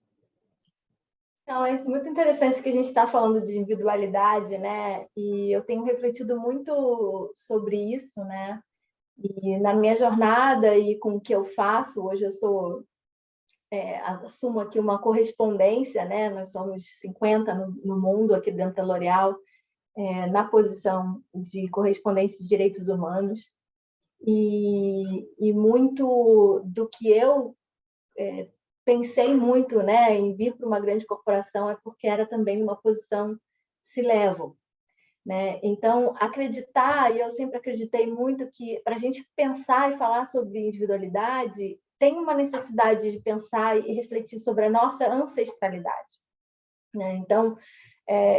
Então, é muito interessante que a gente está falando de individualidade, né? E eu tenho refletido muito sobre isso, né? E na minha jornada e com o que eu faço, hoje eu assumo aqui uma correspondência, né? Nós somos 50 no mundo aqui dentro da L'Oréal, na posição de correspondência de direitos humanos. E muito do que eu pensei muito, né, em vir para uma grande corporação é porque era também uma posição C-level. Né? Então, acreditar, e eu sempre acreditei muito que para a gente pensar e falar sobre individualidade, tem uma necessidade de pensar e refletir sobre a nossa ancestralidade. Né? Então,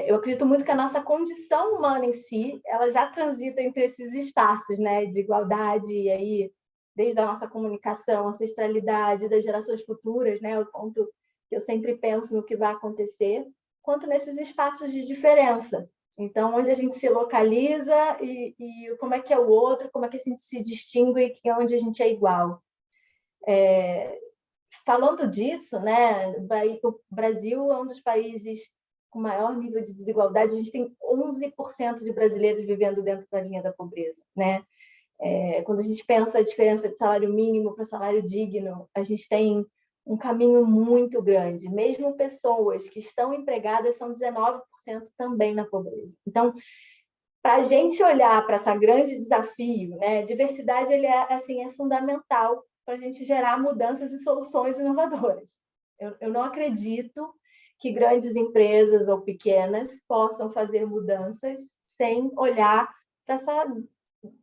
eu acredito muito que a nossa condição humana em si, ela já transita entre esses espaços, né, de igualdade, e aí, desde a nossa comunicação, ancestralidade, das gerações futuras, né, o ponto que eu sempre penso no que vai acontecer, quanto nesses espaços de diferença. Então, onde a gente se localiza e como é que é o outro, como é que a gente se distingue e onde a gente é igual. Falando disso, né, o Brasil é um dos países com maior nível de desigualdade. A gente tem 11% de brasileiros vivendo dentro da linha da pobreza, né? Quando a gente pensa a diferença de salário mínimo para salário digno, a gente tem um caminho muito grande. Mesmo pessoas que estão empregadas são 19% também na pobreza. Então, para a gente olhar para esse grande desafio, né, diversidade ele é fundamental para a gente gerar mudanças e soluções inovadoras. Eu não acredito que grandes empresas ou pequenas possam fazer mudanças sem olhar para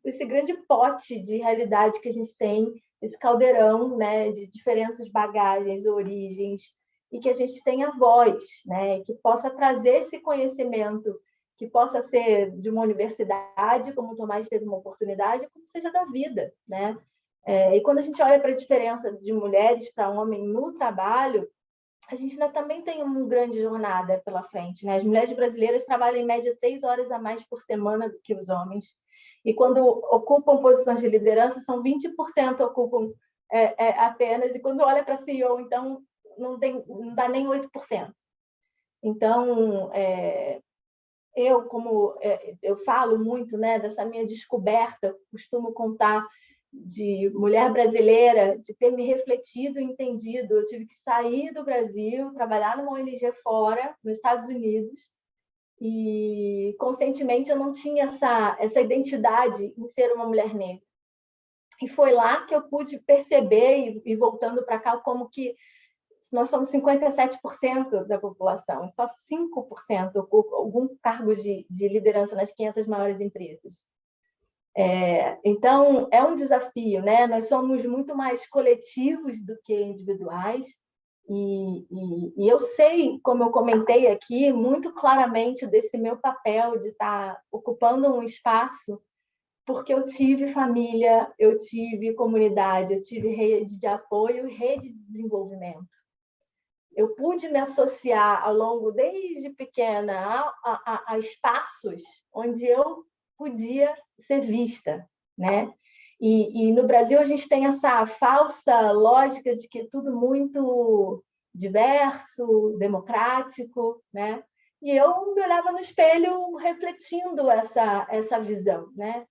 esse grande pote de realidade que a gente tem, esse caldeirão, né, de diferenças, bagagens, origens, e que a gente tenha voz, né, que possa trazer esse conhecimento, que possa ser de uma universidade, como o Tomás teve uma oportunidade, como seja da vida, né? E quando a gente olha para a diferença de mulheres para homem no trabalho, a gente ainda também tem uma grande jornada pela frente, né? As mulheres brasileiras trabalham em média 3 horas a mais por semana do que os homens. E quando ocupam posições de liderança, são 20% ocupam apenas. E quando olha para CEO, então, não dá nem 8%. Então, eu falo muito, né, dessa minha descoberta, costumo contar de mulher brasileira, de ter me refletido e entendido. Eu tive que sair do Brasil, trabalhar numa ONG fora, nos Estados Unidos, e conscientemente eu não tinha essa identidade em ser uma mulher negra. E foi lá que eu pude perceber, e voltando para cá, como que nós somos 57% da população, só 5% ocupa algum cargo de liderança nas 500 maiores empresas. Então, é um desafio, né? Nós somos muito mais coletivos do que individuais, e eu sei, como eu comentei aqui, muito claramente desse meu papel de estar ocupando um espaço, porque eu tive família, eu tive comunidade, eu tive rede de apoio e rede de desenvolvimento. Eu pude me associar ao longo, desde pequena, a espaços onde eu podia ser vista, né? E no Brasil a gente tem essa falsa lógica de que é tudo muito diverso, democrático, né? E eu me olhava no espelho refletindo essa visão, né?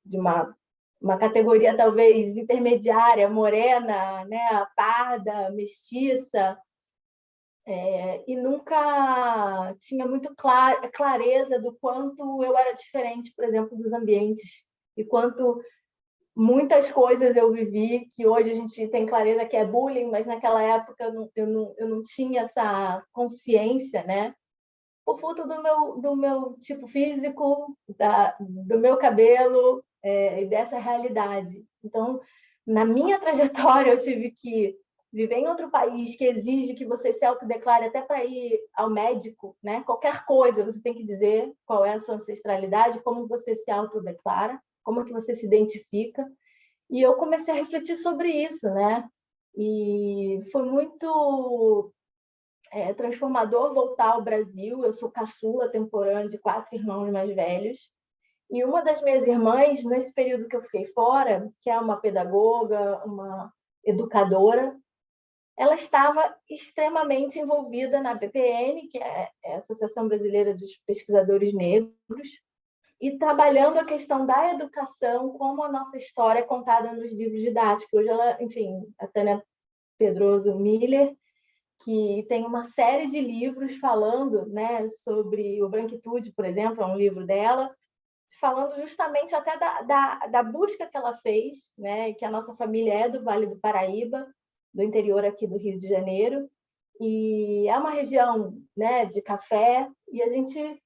De uma categoria talvez intermediária, morena, né? Parda, mestiça, e nunca tinha muito clareza do quanto eu era diferente, por exemplo, dos ambientes, e quanto muitas coisas eu vivi que hoje a gente tem clareza que é bullying, mas naquela época eu não tinha essa consciência, né? Por fruto do meu tipo físico, do meu cabelo, e dessa realidade. Então, na minha trajetória, eu tive que viver em outro país que exige que você se autodeclare até para ir ao médico, né? Qualquer coisa, você tem que dizer qual é a sua ancestralidade, como você se autodeclara, como que você se identifica. E eu comecei a refletir sobre isso, né? E foi muito transformador voltar ao Brasil. Eu sou caçula temporânea de 4 irmãos mais velhos. E uma das minhas irmãs, nesse período que eu fiquei fora, que é uma pedagoga, uma educadora, ela estava extremamente envolvida na BPN, que é a Associação Brasileira dos Pesquisadores Negros, e trabalhando a questão da educação, como a nossa história é contada nos livros didáticos. Hoje ela, enfim, a Tânia Pedroso Miller, que tem uma série de livros falando, né, sobre o Branquitude, por exemplo, é um livro dela, falando justamente até da busca que ela fez, né, que a nossa família é do Vale do Paraíba, do interior aqui do Rio de Janeiro, e é uma região, né, de café, e a gente,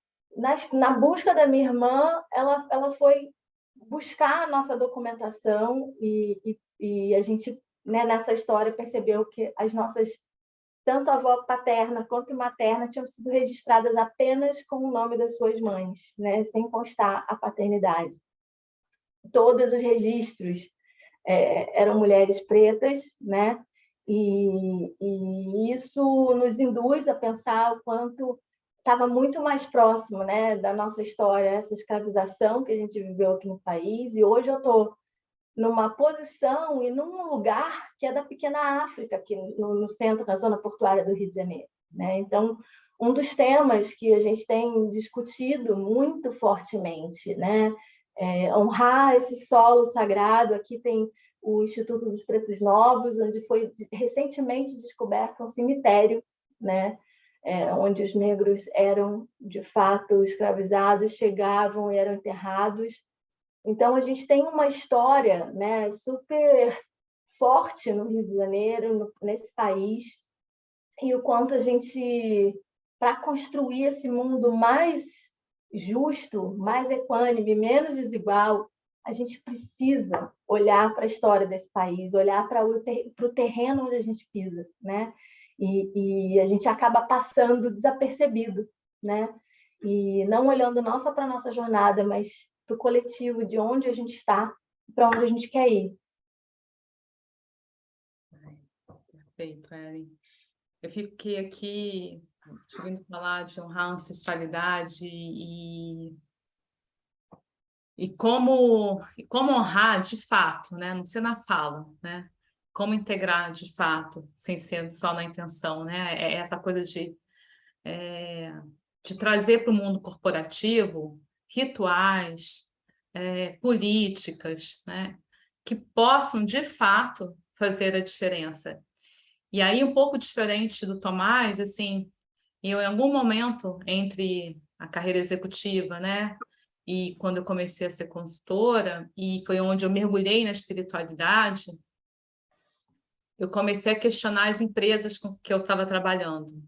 na busca da minha irmã, ela foi buscar a nossa documentação, e a gente, né, nessa história, percebeu que as nossas tanto a avó paterna quanto materna tinham sido registradas apenas com o nome das suas mães, né, sem constar a paternidade. Todos os registros eram mulheres pretas, né? E isso nos induz a pensar o quanto estava muito mais próximo, né, da nossa história, essa escravização que a gente viveu aqui no país. E hoje eu estou numa posição e num lugar que é da pequena África, aqui no centro, na zona portuária do Rio de Janeiro, né? Então, um dos temas que a gente tem discutido muito fortemente, né, é honrar esse solo sagrado. Aqui tem o Instituto dos Pretos Novos, onde foi recentemente descoberto um cemitério, né, onde os negros eram, de fato, escravizados, chegavam e eram enterrados. Então, a gente tem uma história, né, super forte no Rio de Janeiro, nesse país, e o quanto a gente, para construir esse mundo mais justo, mais equânime, menos desigual, a gente precisa olhar para a história desse país, olhar para o terreno onde a gente pisa, né? E a gente acaba passando desapercebido, né? E não olhando não só para a nossa jornada, mas para o coletivo, de onde a gente está, para onde a gente quer ir. Perfeito, Ellen. Eu fiquei aqui ouvindo falar de honrar a ancestralidade e como honrar de fato, né? Não ser na fala, né? Como integrar de fato, sem ser só na intenção, né? É essa coisa de trazer para o mundo corporativo rituais, políticas, né? Que possam de fato fazer a diferença. E aí, um pouco diferente do Tomás, assim, eu, em algum momento, entre a carreira executiva, né, e quando eu comecei a ser consultora, e foi onde eu mergulhei na espiritualidade, eu comecei a questionar as empresas com que eu estava trabalhando.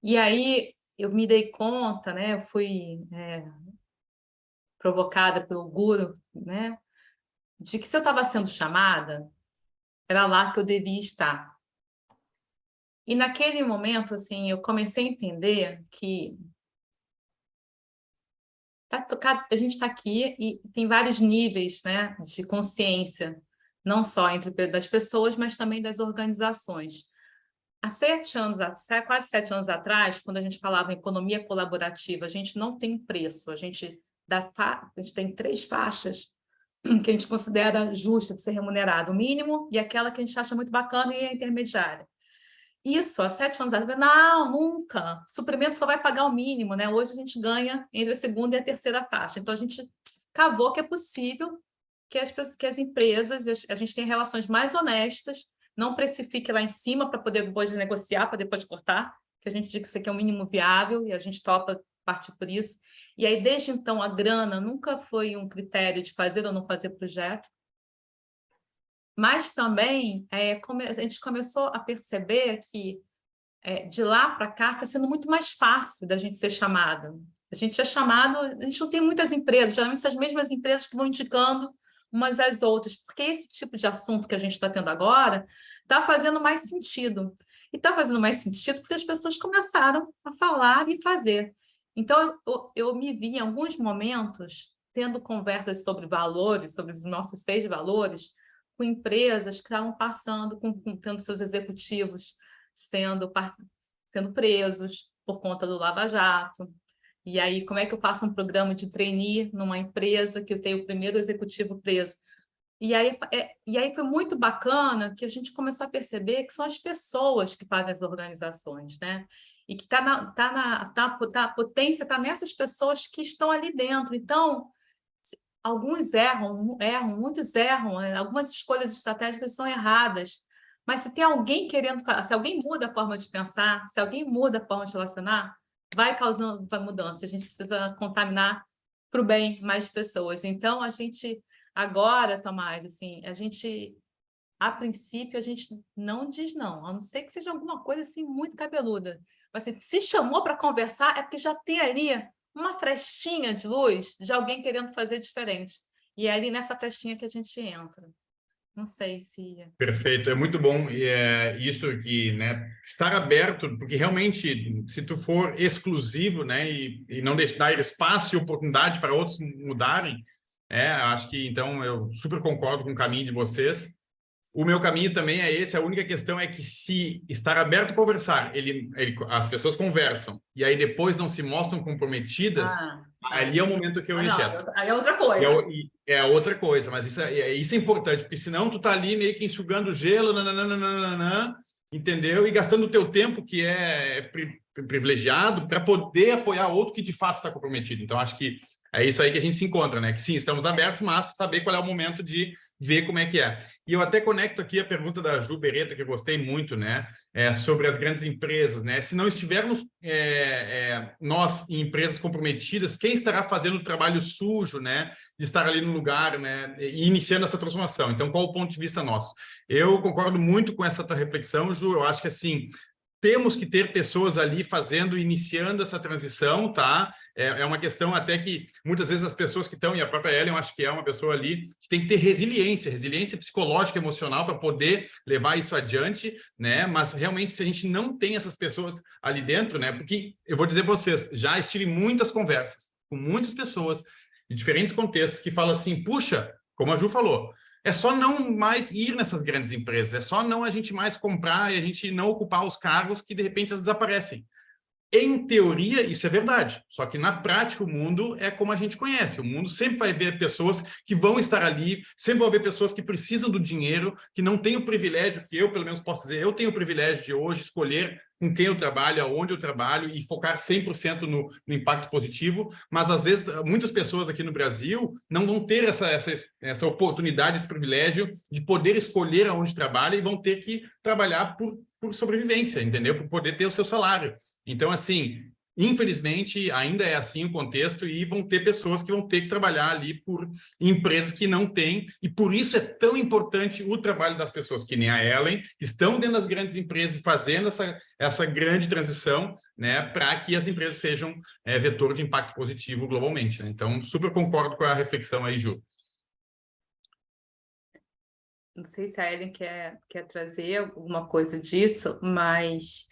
E aí, eu me dei conta, né, eu fui provocada pelo guru, né, de que se eu estava sendo chamada, era lá que eu devia estar. E naquele momento, assim, eu comecei a entender que a gente está aqui e tem vários níveis, né, de consciência, não só das pessoas, mas também das organizações. Há quase 7 anos atrás, quando a gente falava em economia colaborativa, a gente não tem preço, a gente tem 3 faixas que a gente considera justa de ser remunerado, o mínimo e aquela que a gente acha muito bacana e a intermediária. Isso, há 7 anos atrás, não, nunca. Suprimento só vai pagar o mínimo, né? Hoje a gente ganha entre a segunda e a terceira faixa. Então, a gente cavou que é possível que as empresas, a gente tenha relações mais honestas, não precifique lá em cima para poder depois negociar, para depois cortar, que a gente diz que isso aqui é o mínimo viável e a gente topa partir por isso. E aí, desde então, a grana nunca foi um critério de fazer ou não fazer projeto. Mas também a gente começou a perceber que de lá para cá está sendo muito mais fácil da gente ser chamado. A gente é chamado, a gente não tem muitas empresas, geralmente são as mesmas empresas que vão indicando umas às outras, porque esse tipo de assunto que a gente está tendo agora está fazendo mais sentido. E está fazendo mais sentido porque as pessoas começaram a falar e fazer. Então, eu me vi em alguns momentos tendo conversas sobre valores, sobre os nossos 6 valores, com empresas que estavam passando, tendo seus executivos sendo presos por conta do Lava Jato. E aí, como é que eu faço um programa de trainee numa empresa que eu tenho o primeiro executivo preso? E aí foi muito bacana que a gente começou a perceber que são as pessoas que fazem as organizações, né? E que a potência está nessas pessoas que estão ali dentro. Então, alguns erram, muitos erram, algumas escolhas estratégicas são erradas, mas se tem alguém se alguém muda a forma de pensar, se alguém muda a forma de relacionar, vai causando uma mudança. A gente precisa contaminar para o bem mais pessoas. Então, a gente agora, Tomás, assim, a princípio, a gente não diz não, a não ser que seja alguma coisa assim muito cabeluda. Mas, assim, se chamou para conversar, é porque já tem ali uma frestinha de luz de alguém querendo fazer diferente. E é ali nessa frestinha que a gente entra. Não sei se... Perfeito, é muito bom e é isso que, né, estar aberto, porque realmente, se tu for exclusivo, né, e não dar espaço e oportunidade para outros mudarem, acho que, então, eu super concordo com o caminho de vocês. O meu caminho também é esse, a única questão é que se estar aberto a conversar, as pessoas conversam, e aí depois não se mostram comprometidas, ali é o momento que eu injeto. Aí é outra coisa. É outra coisa, mas isso é importante, porque senão tu tá ali meio que enxugando gelo, nananana, entendeu? E gastando o teu tempo, que é privilegiado, para poder apoiar outro que de fato está comprometido. Então, acho que é isso aí que a gente se encontra, né? Que sim, estamos abertos, mas saber qual é o momento de ver como é que é. E eu até conecto aqui a pergunta da Ju Beretta, que eu gostei muito, né? Sobre as grandes empresas, né? Se não estivermos nós em empresas comprometidas, quem estará fazendo o trabalho sujo, né? De estar ali no lugar, né? E iniciando essa transformação. Então, qual o ponto de vista nosso? Eu concordo muito com essa tua reflexão, Ju. Eu acho que, assim, temos que ter pessoas ali iniciando essa transição, tá? É uma questão até que muitas vezes as pessoas que estão, e a própria Ellen, eu acho que é uma pessoa ali que tem que ter resiliência psicológica, emocional para poder levar isso adiante, né? Mas realmente se a gente não tem essas pessoas ali dentro, né? Porque eu vou dizer para vocês, já estive em muitas conversas com muitas pessoas de diferentes contextos que falam assim, puxa, como a Ju falou, é só não mais ir nessas grandes empresas, é só não a gente mais comprar e a gente não ocupar os cargos que, de repente, elas desaparecem. Em teoria, isso é verdade, só que na prática o mundo é como a gente conhece. O mundo sempre vai ver pessoas que vão estar ali, sempre vão ver pessoas que precisam do dinheiro, que não têm o privilégio, que eu, pelo menos, posso dizer, eu tenho o privilégio de hoje escolher com quem eu trabalho, aonde eu trabalho e focar 100% no impacto positivo, mas às vezes muitas pessoas aqui no Brasil não vão ter essa oportunidade, esse privilégio de poder escolher aonde trabalha e vão ter que trabalhar por sobrevivência, entendeu? Por poder ter o seu salário. Então, assim, infelizmente, ainda é assim o contexto e vão ter pessoas que vão ter que trabalhar ali por empresas que não têm, e por isso é tão importante o trabalho das pessoas que nem a Ellen, que estão dentro das grandes empresas fazendo essa grande transição, né, para que as empresas sejam vetor de impacto positivo globalmente, né? Então, super concordo com a reflexão aí, Ju. Não sei se a Ellen quer trazer alguma coisa disso, mas...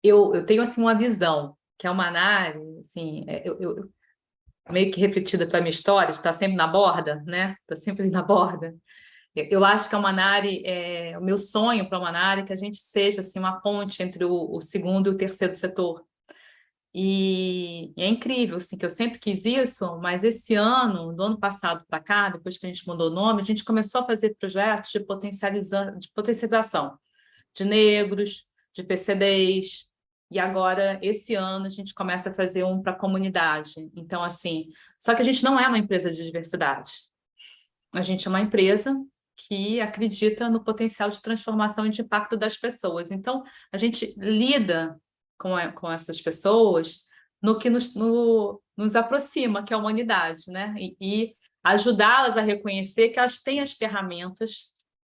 Eu tenho, assim, uma visão, que é uma análise, assim, eu meio que refletida pela minha história, está sempre na borda, né? Estou sempre na borda. Eu acho que a Manari, o meu sonho para a Manari é que a gente seja, assim, uma ponte entre o segundo e o terceiro setor. E é incrível, assim, que eu sempre quis isso, mas esse ano, do ano passado para cá, depois que a gente mudou o nome, a gente começou a fazer projetos de potencialização de negros, de PCDs, e agora, esse ano, a gente começa a fazer um para a comunidade. Então, assim, só que a gente não é uma empresa de diversidade. A gente é uma empresa que acredita no potencial de transformação e de impacto das pessoas. Então, a gente lida com essas pessoas no que nos aproxima, que é a humanidade, né? E ajudá-las a reconhecer que elas têm as ferramentas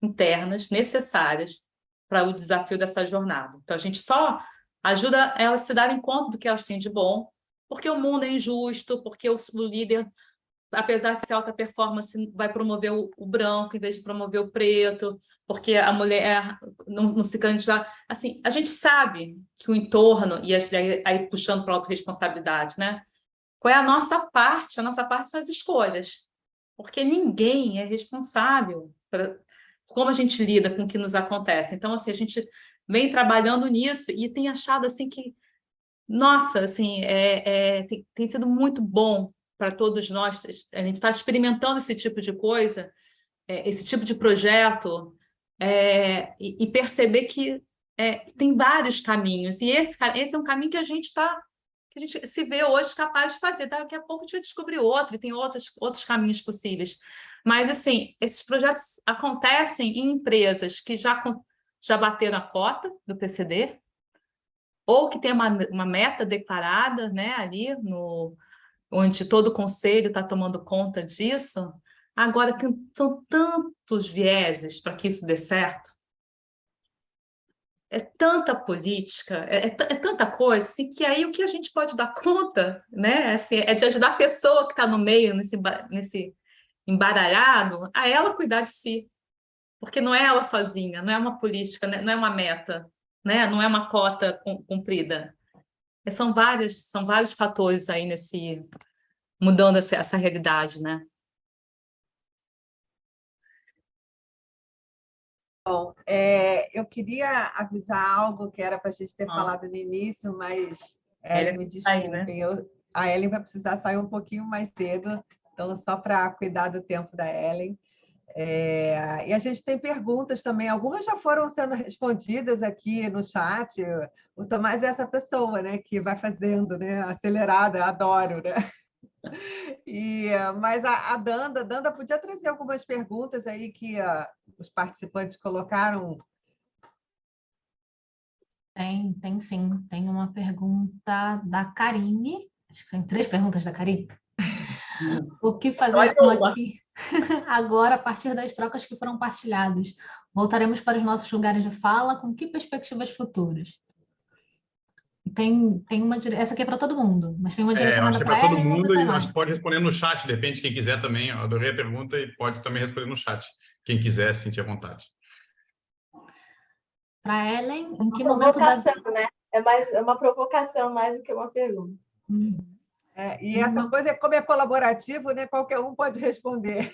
internas necessárias para o desafio dessa jornada. Então, a gente só ajuda elas a se darem conta do que elas têm de bom, porque o mundo é injusto, porque o líder, apesar de ser alta performance, vai promover o branco em vez de promover o preto, porque a mulher não se candidata. Assim, a gente sabe que o entorno, e aí puxando para a autorresponsabilidade, né? Qual é a nossa parte? A nossa parte são as escolhas, porque ninguém é responsável por como a gente lida com o que nos acontece. Então, assim, a gente vem trabalhando nisso e tem achado assim que, nossa, assim, tem sido muito bom para todos nós. A gente está experimentando esse tipo de coisa, esse tipo de projeto, e perceber que tem vários caminhos, e esse é um caminho que a gente se vê hoje capaz de fazer. Daqui a pouco a gente vai descobrir outro, e tem outros caminhos possíveis. Mas, assim, esses projetos acontecem em empresas que já bateram a cota do PCD, ou que tem uma meta declarada, né, ali, onde todo o conselho está tomando conta disso. Agora, são tantos vieses para que isso dê certo. É tanta política, é tanta coisa, assim, que aí o que a gente pode dar conta, né, assim, é de ajudar a pessoa que está no meio, embaralhado, a ela cuidar de si, porque não é ela sozinha, não é uma política, né? Não é uma meta, né? Não é uma cota cumprida. São vários fatores aí mudando essa realidade, né? Bom, eu queria avisar algo que era para a gente ter falado no início, mas Ellen me tá aí, né? desculpem, a Ellen vai precisar sair um pouquinho mais cedo, então só para cuidar do tempo da Ellen. E a gente tem perguntas também, algumas já foram sendo respondidas aqui no chat. O Tomás é essa pessoa, né, que vai fazendo, né, acelerada, adoro, né? Mas a Danda podia trazer algumas perguntas aí que os participantes colocaram. Tem sim. Tem uma pergunta da Karine. Acho que tem 3 perguntas da Karine. O que fazer aqui agora, a partir das trocas que foram partilhadas? Voltaremos para os nossos lugares de fala, com que perspectivas futuras? Tem uma essa aqui é para todo mundo, mas tem uma Eu direcionada acho que é para para todo ela e uma para o mundo, e acho Tomás. que pode responder no chat, de repente, quem quiser também. Eu adorei a pergunta e pode também responder no chat, quem quiser, sentir à vontade. Para Ellen, em que Uma momento da... provocação, né? É uma provocação mais do que uma pergunta. E essa coisa, como é colaborativo, né? Qualquer um pode responder.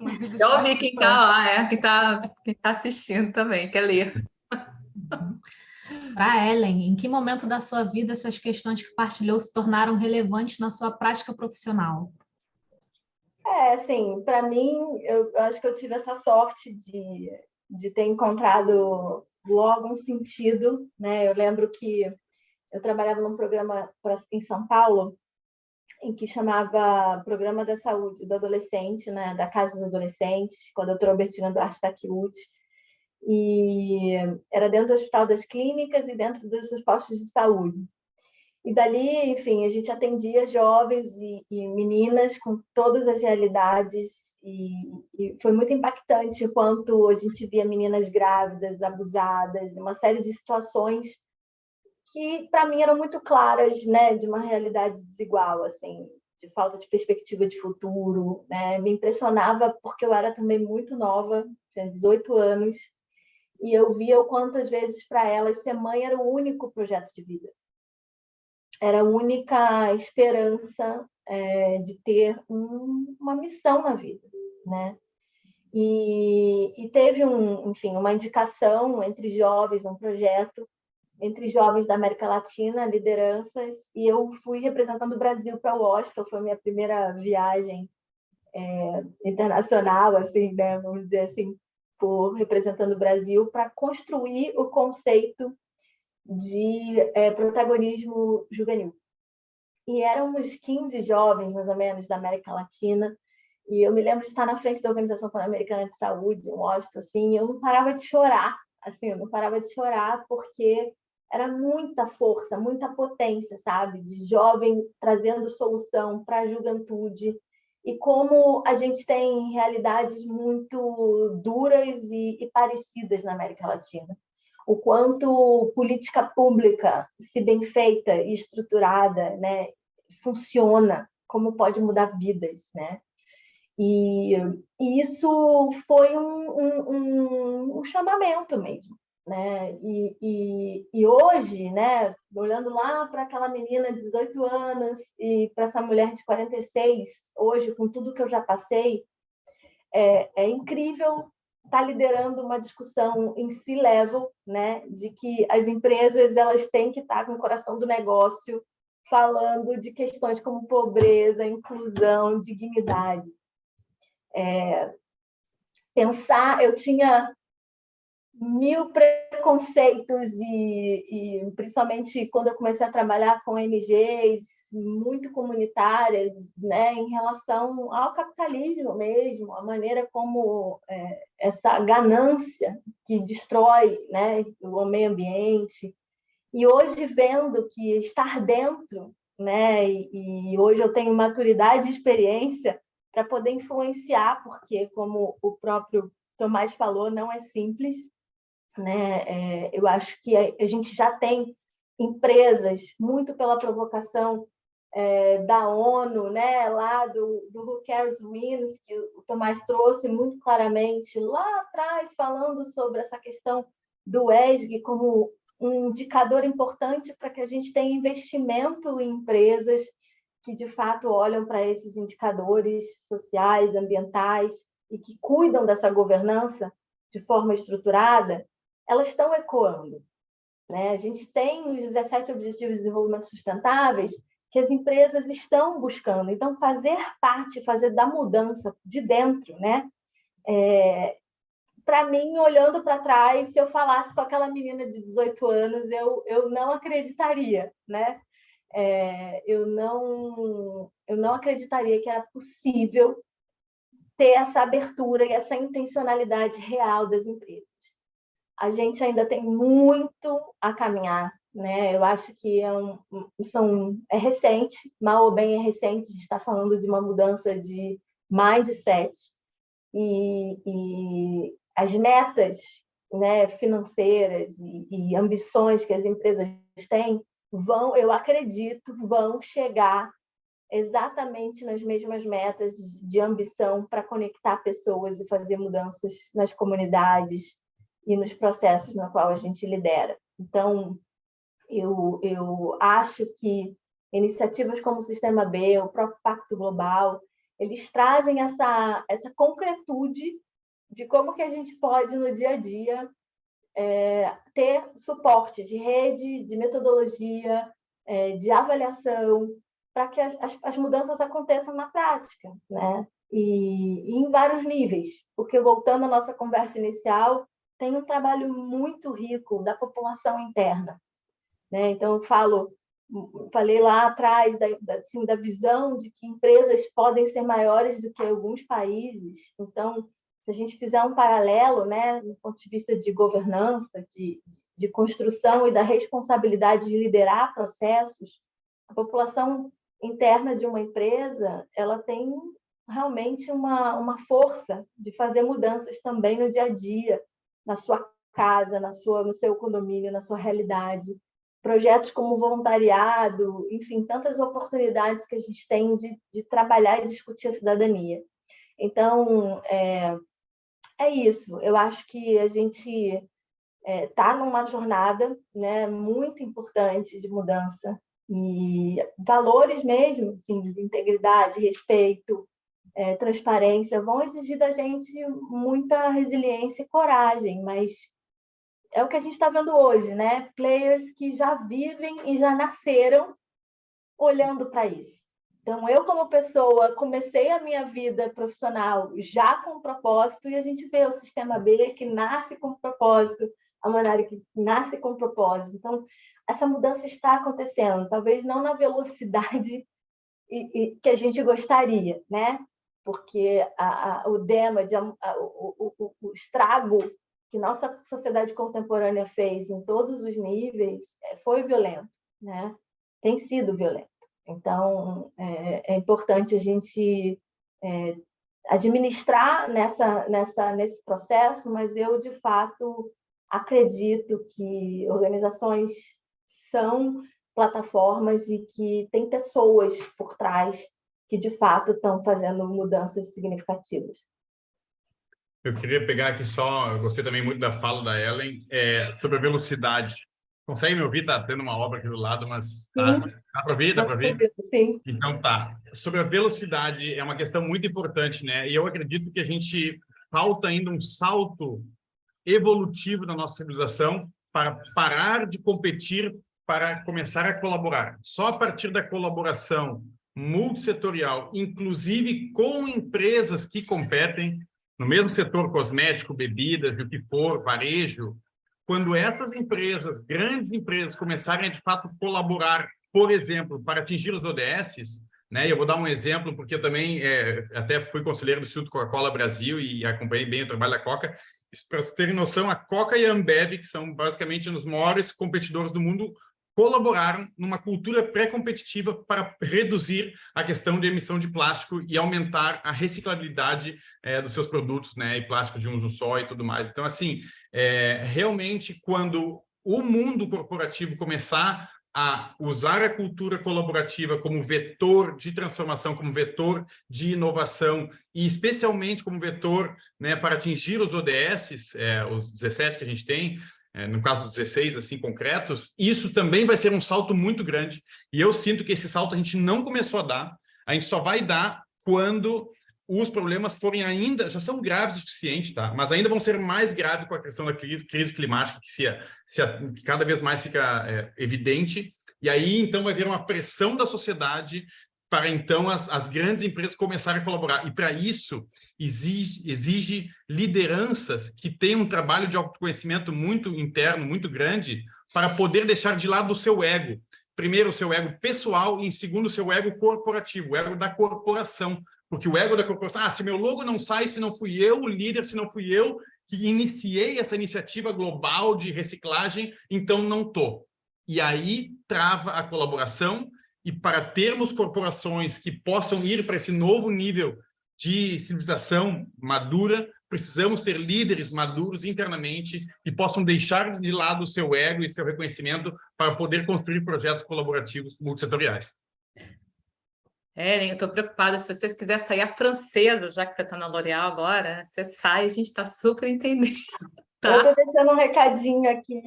Inclusive os Já ouvi quem está participantes. lá, quem tá assistindo também, quer ler. Para Ellen, em que momento da sua vida essas questões que partilhou se tornaram relevantes na sua prática profissional? Assim, para mim, eu acho que eu tive essa sorte de ter encontrado logo um sentido, né? Eu lembro que eu trabalhava num programa em São Paulo, em que chamava Programa da Saúde do Adolescente, né? Da Casa do Adolescente, com a doutora Albertina Duarte Taquiuti. E era dentro do Hospital das Clínicas e dentro dos postos de saúde. E dali, enfim, a gente atendia jovens e meninas com todas as realidades e foi muito impactante enquanto a gente via meninas grávidas, abusadas, uma série de situações que para mim eram muito claras, né, de uma realidade desigual, assim, de falta de perspectiva de futuro, né? Me impressionava porque eu era também muito nova, tinha 18 anos, e eu via o quantas vezes para elas ser mãe era o único projeto de vida. Era a única esperança de ter uma missão na vida, né? E teve enfim, uma indicação entre jovens, um projeto entre jovens da América Latina, lideranças, e eu fui representando o Brasil para Washington, foi a minha primeira viagem internacional, assim, né? Vamos dizer assim, representando o Brasil, para construir o conceito de protagonismo juvenil. E éramos 15 jovens, mais ou menos, da América Latina, e eu me lembro de estar na frente da Organização Pan-Americana de Saúde, em Washington, assim, e eu não parava de chorar, assim, eu não parava de chorar porque era muita força, muita potência, sabe? De jovem trazendo solução para a juventude, e como a gente tem realidades muito duras e parecidas na América Latina. O quanto política pública, se bem feita e estruturada, né, funciona, como pode mudar vidas, né? E isso foi um chamamento mesmo, né? E hoje, né, olhando lá para aquela menina de 18 anos e para essa mulher de 46, hoje, com tudo que eu já passei, é incrível estar liderando uma discussão em C-level, né, de que as empresas elas têm que estar com o coração do negócio falando de questões como pobreza, inclusão, dignidade. Eu tinha 1000 preconceitos e principalmente quando eu comecei a trabalhar com ONGs muito comunitárias, né, em relação ao capitalismo mesmo, a maneira como essa ganância que destrói, né, o meio ambiente. E hoje vendo que estar dentro, né, e hoje eu tenho maturidade e experiência para poder influenciar, porque como o próprio Tomás falou, não é simples, né? Eu acho que a gente já tem empresas, muito pela provocação da ONU, né, lá do Who Cares Wins, que o Tomás trouxe muito claramente lá atrás, falando sobre essa questão do ESG como um indicador importante para que a gente tenha investimento em empresas que, de fato, olham para esses indicadores sociais, ambientais e que cuidam dessa governança de forma estruturada, elas estão ecoando, né? A gente tem os 17 Objetivos de Desenvolvimento Sustentáveis que as empresas estão buscando. Então, fazer parte, fazer da mudança de dentro, né? Para mim, olhando para trás, se eu falasse com aquela menina de 18 anos, eu não acreditaria, né? Eu não acreditaria que era possível ter essa abertura e essa intencionalidade real das empresas. A gente ainda tem muito a caminhar, né? Eu acho que é recente, mal ou bem é recente, a gente está falando de uma mudança de mindset e as metas, né, financeiras e ambições que as empresas têm eu acredito, vão chegar exatamente nas mesmas metas de ambição para conectar pessoas e fazer mudanças nas comunidades e nos processos na qual a gente lidera. Então, eu acho que iniciativas como o Sistema B, o próprio Pacto Global, eles trazem essa concretude de como que a gente pode, no dia a dia, ter suporte de rede, de metodologia, de avaliação, para que as mudanças aconteçam na prática, né? E em vários níveis, porque, voltando à nossa conversa inicial, tem um trabalho muito rico da população interna, né? Então, falei lá atrás da visão de que empresas podem ser maiores do que alguns países. Então, se a gente fizer um paralelo, né, do ponto de vista de governança, de construção e da responsabilidade de liderar processos, a população interna de uma empresa, ela tem realmente uma força de fazer mudanças também no dia a dia, na sua casa, no seu condomínio, na sua realidade. Projetos como voluntariado, enfim, tantas oportunidades que a gente tem de trabalhar e discutir a cidadania. Então, é isso. Eu acho que a gente está numa jornada, né, muito importante de mudança e valores mesmo, assim, de integridade, respeito, transparência, vão exigir da gente muita resiliência e coragem, mas é o que a gente está vendo hoje, né? Players que já vivem e já nasceram olhando para isso. Então, eu, como pessoa, comecei a minha vida profissional já com propósito, e a gente vê o Sistema B que nasce com propósito, a Manari que nasce com propósito. Então, essa mudança está acontecendo, talvez não na velocidade que a gente gostaria, né? Porque o damage, o estrago que nossa sociedade contemporânea fez em todos os níveis foi violento, né? Tem sido violento. Então, é importante a gente administrar nesse processo, mas eu, de fato, acredito que organizações são plataformas e que tem pessoas por trás que, de fato, estão fazendo mudanças significativas. Eu queria pegar aqui eu gostei também muito da fala da Ellen, sobre a velocidade. Consegue me ouvir? Está tendo uma obra aqui do lado, mas dá para ouvir? Dá para ouvir? Sim. Então tá. Sobre a velocidade, é uma questão muito importante, né? E eu acredito que a gente falta ainda um salto evolutivo na nossa civilização para parar de competir, para começar a colaborar. Só a partir da colaboração multissetorial, inclusive com empresas que competem no mesmo setor cosmético, bebidas, o que for, varejo, quando essas empresas, grandes empresas, começarem a, de fato, colaborar, por exemplo, para atingir os ODSs, né? Eu vou dar um exemplo, porque eu também até fui conselheiro do Instituto Coca-Cola Brasil e acompanhei bem o trabalho da Coca. Para vocês terem noção, a Coca e a Ambev, que são basicamente os maiores competidores do mundo, colaboraram numa cultura pré-competitiva para reduzir a questão de emissão de plástico e aumentar a reciclabilidade dos seus produtos, né? E plástico de um uso só e tudo mais. Então, assim, realmente, quando o mundo corporativo começar a usar a cultura colaborativa como vetor de transformação, como vetor de inovação e especialmente como vetor, né, para atingir os ODS, os 17 que a gente tem, no caso dos 16 assim concretos, isso também vai ser um salto muito grande e eu sinto que esse salto a gente não começou a dar, a gente só vai dar quando os problemas forem ainda, já são graves o suficiente, tá? Mas ainda vão ser mais graves com a questão da crise climática, que cada vez mais fica evidente, e aí, então, vai haver uma pressão da sociedade para, então, as grandes empresas começarem a colaborar. E, para isso, exige lideranças que tenham um trabalho de autoconhecimento muito interno, muito grande, para poder deixar de lado o seu ego. Primeiro, o seu ego pessoal, e, em segundo, o seu ego corporativo, o ego da corporação. Porque o ego da corporação, se meu logo não sai, se não fui eu o líder, se não fui eu que iniciei essa iniciativa global de reciclagem, então não estou. E aí trava a colaboração, e para termos corporações que possam ir para esse novo nível de civilização madura, precisamos ter líderes maduros internamente que possam deixar de lado o seu ego e seu reconhecimento para poder construir projetos colaborativos multissetoriais. Ellen, eu estou preocupada. Se você quiser sair a francesa, já que você está na L'Oréal agora, você sai, a gente está super entendendo. Tá? Eu estou deixando um recadinho aqui.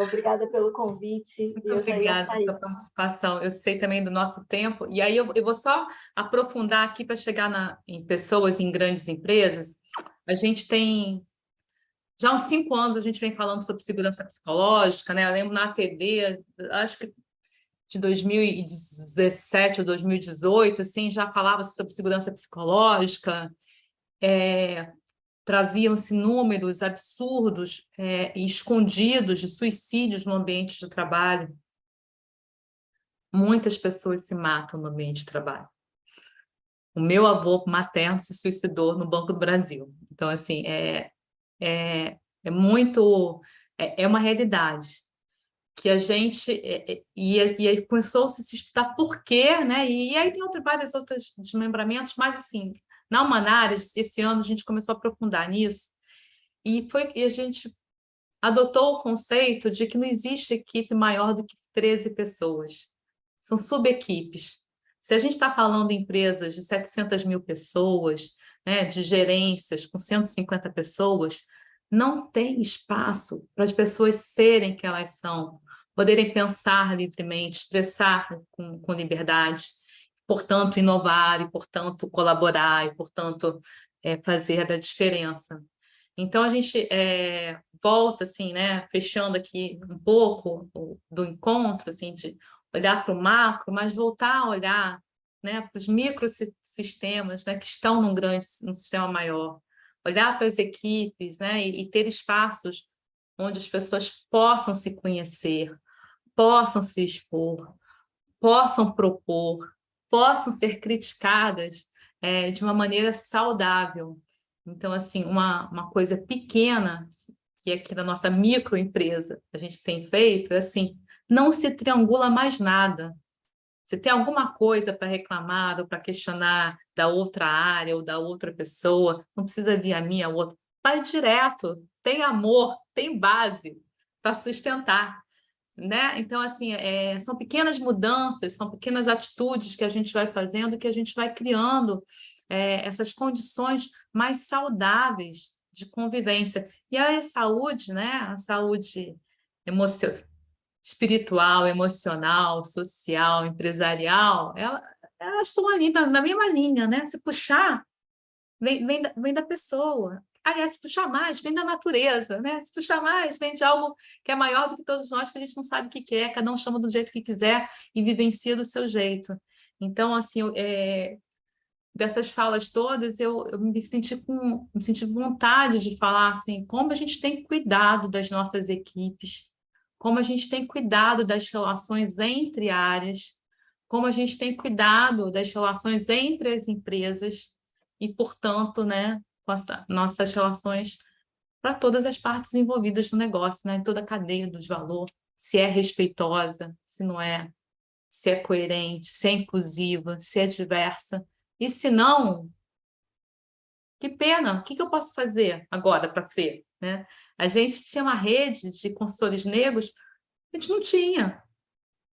Obrigada pelo convite. Muito obrigada pela sua participação. Eu sei também do nosso tempo. E aí eu vou só aprofundar aqui para chegar em pessoas em grandes empresas. A gente tem... Já há uns 5 anos a gente vem falando sobre segurança psicológica, né? Eu lembro na ATD, acho que de 2017 ou 2018, assim, já falava sobre segurança psicológica, traziam-se números absurdos e escondidos de suicídios no ambiente de trabalho. Muitas pessoas se matam no ambiente de trabalho. O meu avô materno se suicidou no Banco do Brasil. Então, assim, é uma realidade que a gente e aí começou-se a se estudar por quê, né? E aí tem vários outros desmembramentos, mas assim, na Humanares, esse ano a gente começou a aprofundar nisso e a gente adotou o conceito de que não existe equipe maior do que 13 pessoas, são subequipes. Se a gente está falando em empresas de 700 mil pessoas, né, de gerências com 150 pessoas, não tem espaço para as pessoas serem quem elas são, poderem pensar livremente, expressar com liberdade, portanto, inovar, e, portanto, colaborar, e, portanto, fazer a diferença. Então, a gente volta, assim, né, fechando aqui um pouco do encontro, assim, de olhar para o macro, mas voltar a olhar, né, para os microsistemas, né, que estão num sistema maior. Olhar para as equipes, né, e ter espaços onde as pessoas possam se conhecer, possam se expor, possam propor, possam ser criticadas de uma maneira saudável. Então, assim, uma coisa pequena que aqui na nossa microempresa a gente tem feito é assim, não se triangula mais nada. Se tem alguma coisa para reclamar ou para questionar da outra área ou da outra pessoa, não precisa vir a mim, a outra. Vai direto, tem amor, tem base para sustentar, né? Então, assim, são pequenas mudanças, são pequenas atitudes que a gente vai fazendo, que a gente vai criando essas condições mais saudáveis de convivência. E a saúde, né? A saúde espiritual, emocional, social, empresarial, elas estão ali na mesma linha, né? Se puxar, vem da pessoa. Aliás, se puxar mais, vem da natureza, né? Se puxar mais, vem de algo que é maior do que todos nós, que a gente não sabe o que é, cada um chama do jeito que quiser e vivencia do seu jeito. Então, assim, dessas falas todas, eu me senti vontade de falar assim, como a gente tem cuidado das nossas equipes, como a gente tem cuidado das relações entre áreas, como a gente tem cuidado das relações entre as empresas e, portanto, né, com as nossas relações para todas as partes envolvidas no negócio, né, em toda a cadeia dos valores, se é respeitosa, se não é, se é coerente, se é inclusiva, se é diversa. E se não, que pena, o que eu posso fazer agora para ser, né? A gente tinha uma rede de consultores negros, a gente não tinha.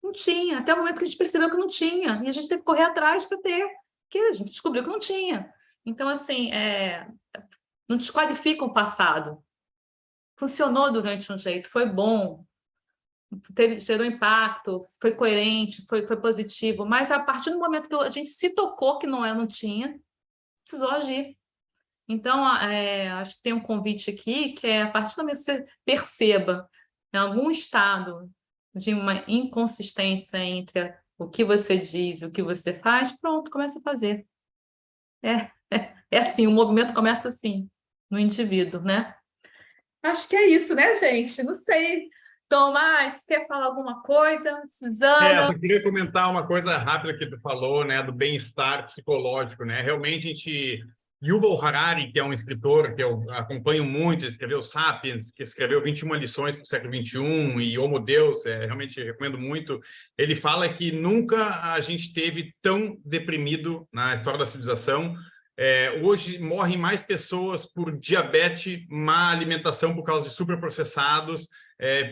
Não tinha, até o momento que a gente percebeu que não tinha, e a gente teve que correr atrás para ter, porque a gente descobriu que não tinha. Então, assim, não desqualifica o passado. Funcionou durante um jeito, foi bom, gerou impacto, foi coerente, foi positivo, mas a partir do momento que a gente se tocou que não tinha, precisou agir. Então, acho que tem um convite aqui, que é a partir do momento que você perceba em algum estado de uma inconsistência entre o que você diz e o que você faz, pronto, começa a fazer. É assim, o movimento começa assim, no indivíduo, né? Acho que é isso, né, gente? Não sei. Tomás, quer falar alguma coisa? Suzana? Eu queria comentar uma coisa rápida que tu falou, né, do bem-estar psicológico, né? Realmente a gente Yuval Harari, que é um escritor que eu acompanho muito, escreveu Sapiens, que escreveu 21 lições para o século XXI e Homo Deus, realmente recomendo muito. Ele fala que nunca a gente teve tão deprimido na história da civilização. Hoje morrem mais pessoas por diabetes, má alimentação por causa de superprocessados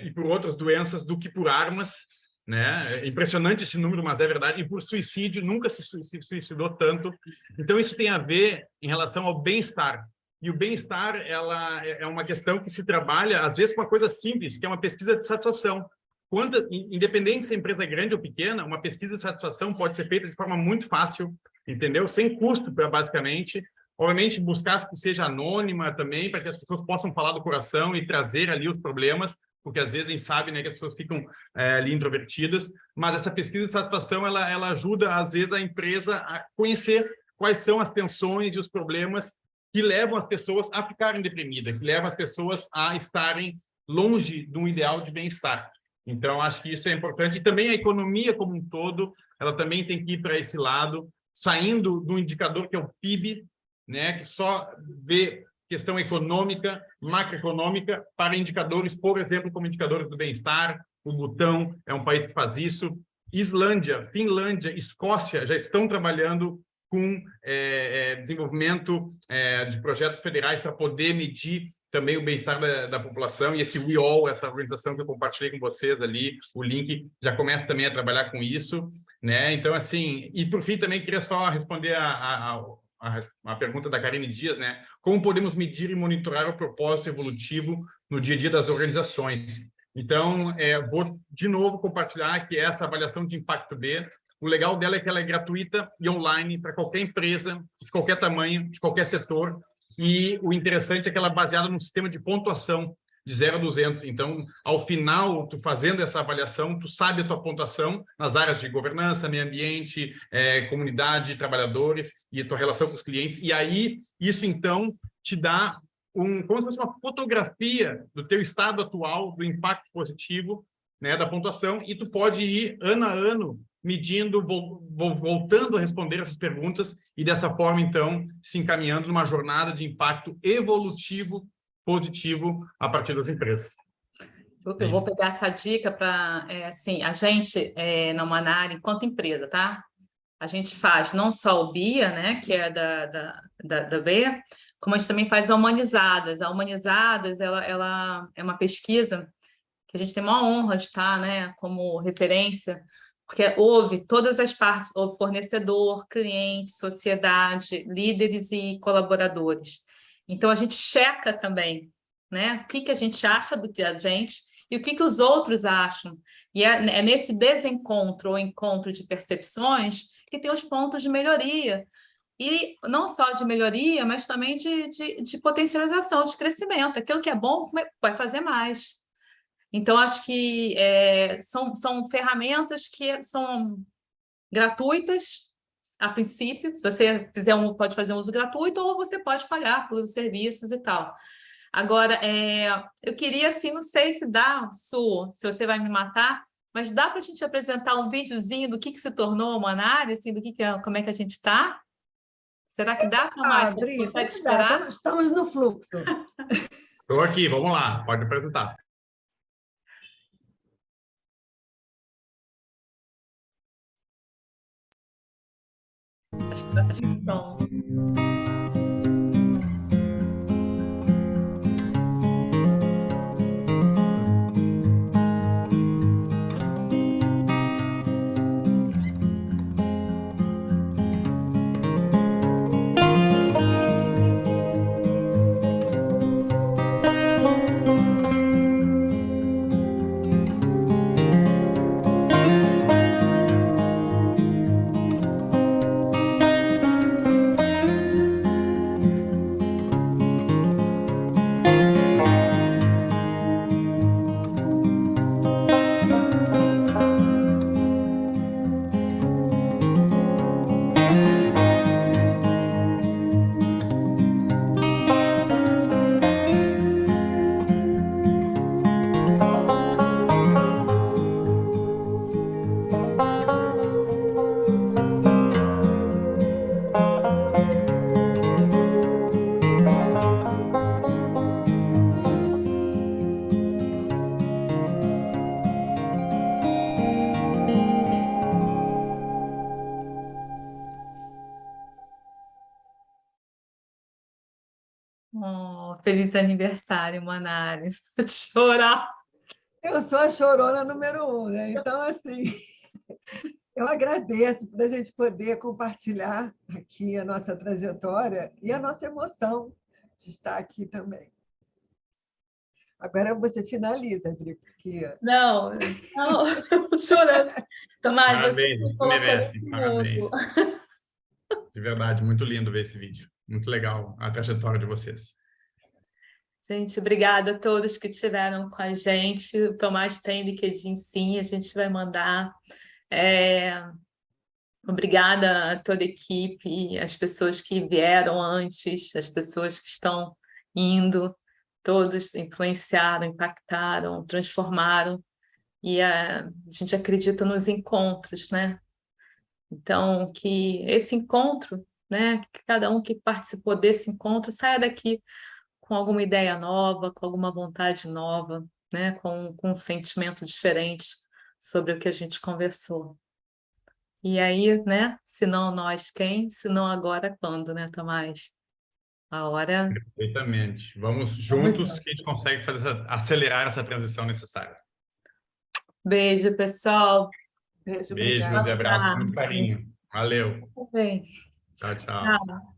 e por outras doenças do que por armas, né? É impressionante esse número, mas é verdade. E por suicídio, nunca se suicidou tanto. Então, isso tem a ver em relação ao bem-estar. E o bem-estar ela é uma questão que se trabalha, às vezes, com uma coisa simples, que é uma pesquisa de satisfação. Independente se a empresa é grande ou pequena, uma pesquisa de satisfação pode ser feita de forma muito fácil, entendeu? Sem custo, basicamente. Obviamente, buscar que seja anônima também, para que as pessoas possam falar do coração e trazer ali os problemas, porque às vezes a gente sabe, né, que as pessoas ficam ali introvertidas, mas essa pesquisa de satisfação, ela ajuda, às vezes, a empresa a conhecer quais são as tensões e os problemas que levam as pessoas a ficarem deprimidas, que levam as pessoas a estarem longe de um ideal de bem-estar. Então, acho que isso é importante. E também a economia como um todo, ela também tem que ir para esse lado, saindo do indicador que é o PIB, né, que só vê questão econômica, macroeconômica, para indicadores, por exemplo, como indicadores do bem-estar. O Butão é um país que faz isso. Islândia, Finlândia, Escócia já estão trabalhando com desenvolvimento de projetos federais para poder medir também o bem-estar da população, e esse We All, essa organização que eu compartilhei com vocês ali, o link, já começa também a trabalhar com isso, né? Então, assim, e por fim também queria só responder a pergunta da Karine Dias, né? Como podemos medir e monitorar o propósito evolutivo no dia a dia das organizações? Então, vou de novo compartilhar que essa avaliação de impacto B, o legal dela é que ela é gratuita e online para qualquer empresa, de qualquer tamanho, de qualquer setor, e o interessante é que ela é baseada num sistema de pontuação de 0 a 200. Então, ao final, tu fazendo essa avaliação, tu sabe a tua pontuação nas áreas de governança, meio ambiente, comunidade, trabalhadores e a tua relação com os clientes. E aí, isso, então, te dá como se fosse uma fotografia do teu estado atual, do impacto positivo, né, da pontuação, e tu pode ir, ano a ano, medindo, voltando a responder essas perguntas e, dessa forma, então, se encaminhando numa jornada de impacto evolutivo positivo a partir das empresas. Eu vou pegar essa dica para, assim, a gente, na Manara, enquanto empresa, tá? A gente faz não só o BIA, né, que é da B, como a gente também faz a Humanizadas. A Humanizadas, ela é uma pesquisa que a gente tem uma honra de estar, né, como referência, porque houve todas as partes, houve fornecedor, cliente, sociedade, líderes e colaboradores. Então, a gente checa também, né, o que a gente acha do que a gente e o que os outros acham. E é nesse desencontro ou encontro de percepções que tem os pontos de melhoria. E não só de melhoria, mas também de potencialização, de crescimento. Aquilo que é bom vai fazer mais. Então, acho que são ferramentas que são gratuitas, a princípio. Se você pode fazer um uso gratuito, ou você pode pagar pelos serviços e tal. Agora, eu queria, assim, não sei se dá, Su, se você vai me matar, mas dá para a gente apresentar um videozinho do que se tornou a Manara, assim, como é que a gente está? Será que dá, Tomás? Você consegue esperar? Estamos no fluxo. Estou aqui, vamos lá, pode apresentar. Acho que dá satisfação. feliz aniversário, Manari. Vou chorar. Eu sou a chorona número 1, né? Então, assim, eu agradeço por a gente poder compartilhar aqui a nossa trajetória e a nossa emoção de estar aqui também. Agora você finaliza, Adri, porque... Não, chorando. Tomás, você Parabéns, me vocês colocou merecem, nesse parabéns. mundo. De verdade, muito lindo ver esse vídeo. Muito legal a trajetória de vocês. Gente, obrigada a todos que estiveram com a gente. O Tomás tem LinkedIn, sim, a gente vai mandar. Obrigada a toda a equipe, as pessoas que vieram antes, as pessoas que estão indo, todos influenciaram, impactaram, transformaram. E a gente acredita nos encontros, né? Então, que esse encontro, né? Que cada um que participou desse encontro saia daqui com alguma ideia nova, com alguma vontade nova, né? Com um sentimento diferente sobre o que a gente conversou. E aí, né? Se não nós, quem? Se não agora, quando, né, Tomás? A hora. Perfeitamente. Vamos juntos que a gente consegue acelerar essa transição necessária. Beijo, pessoal. Beijo, Beijos obrigada. e abraços com muito tarde. carinho. Valeu. Tudo bem. Tchau, tchau. Tchau.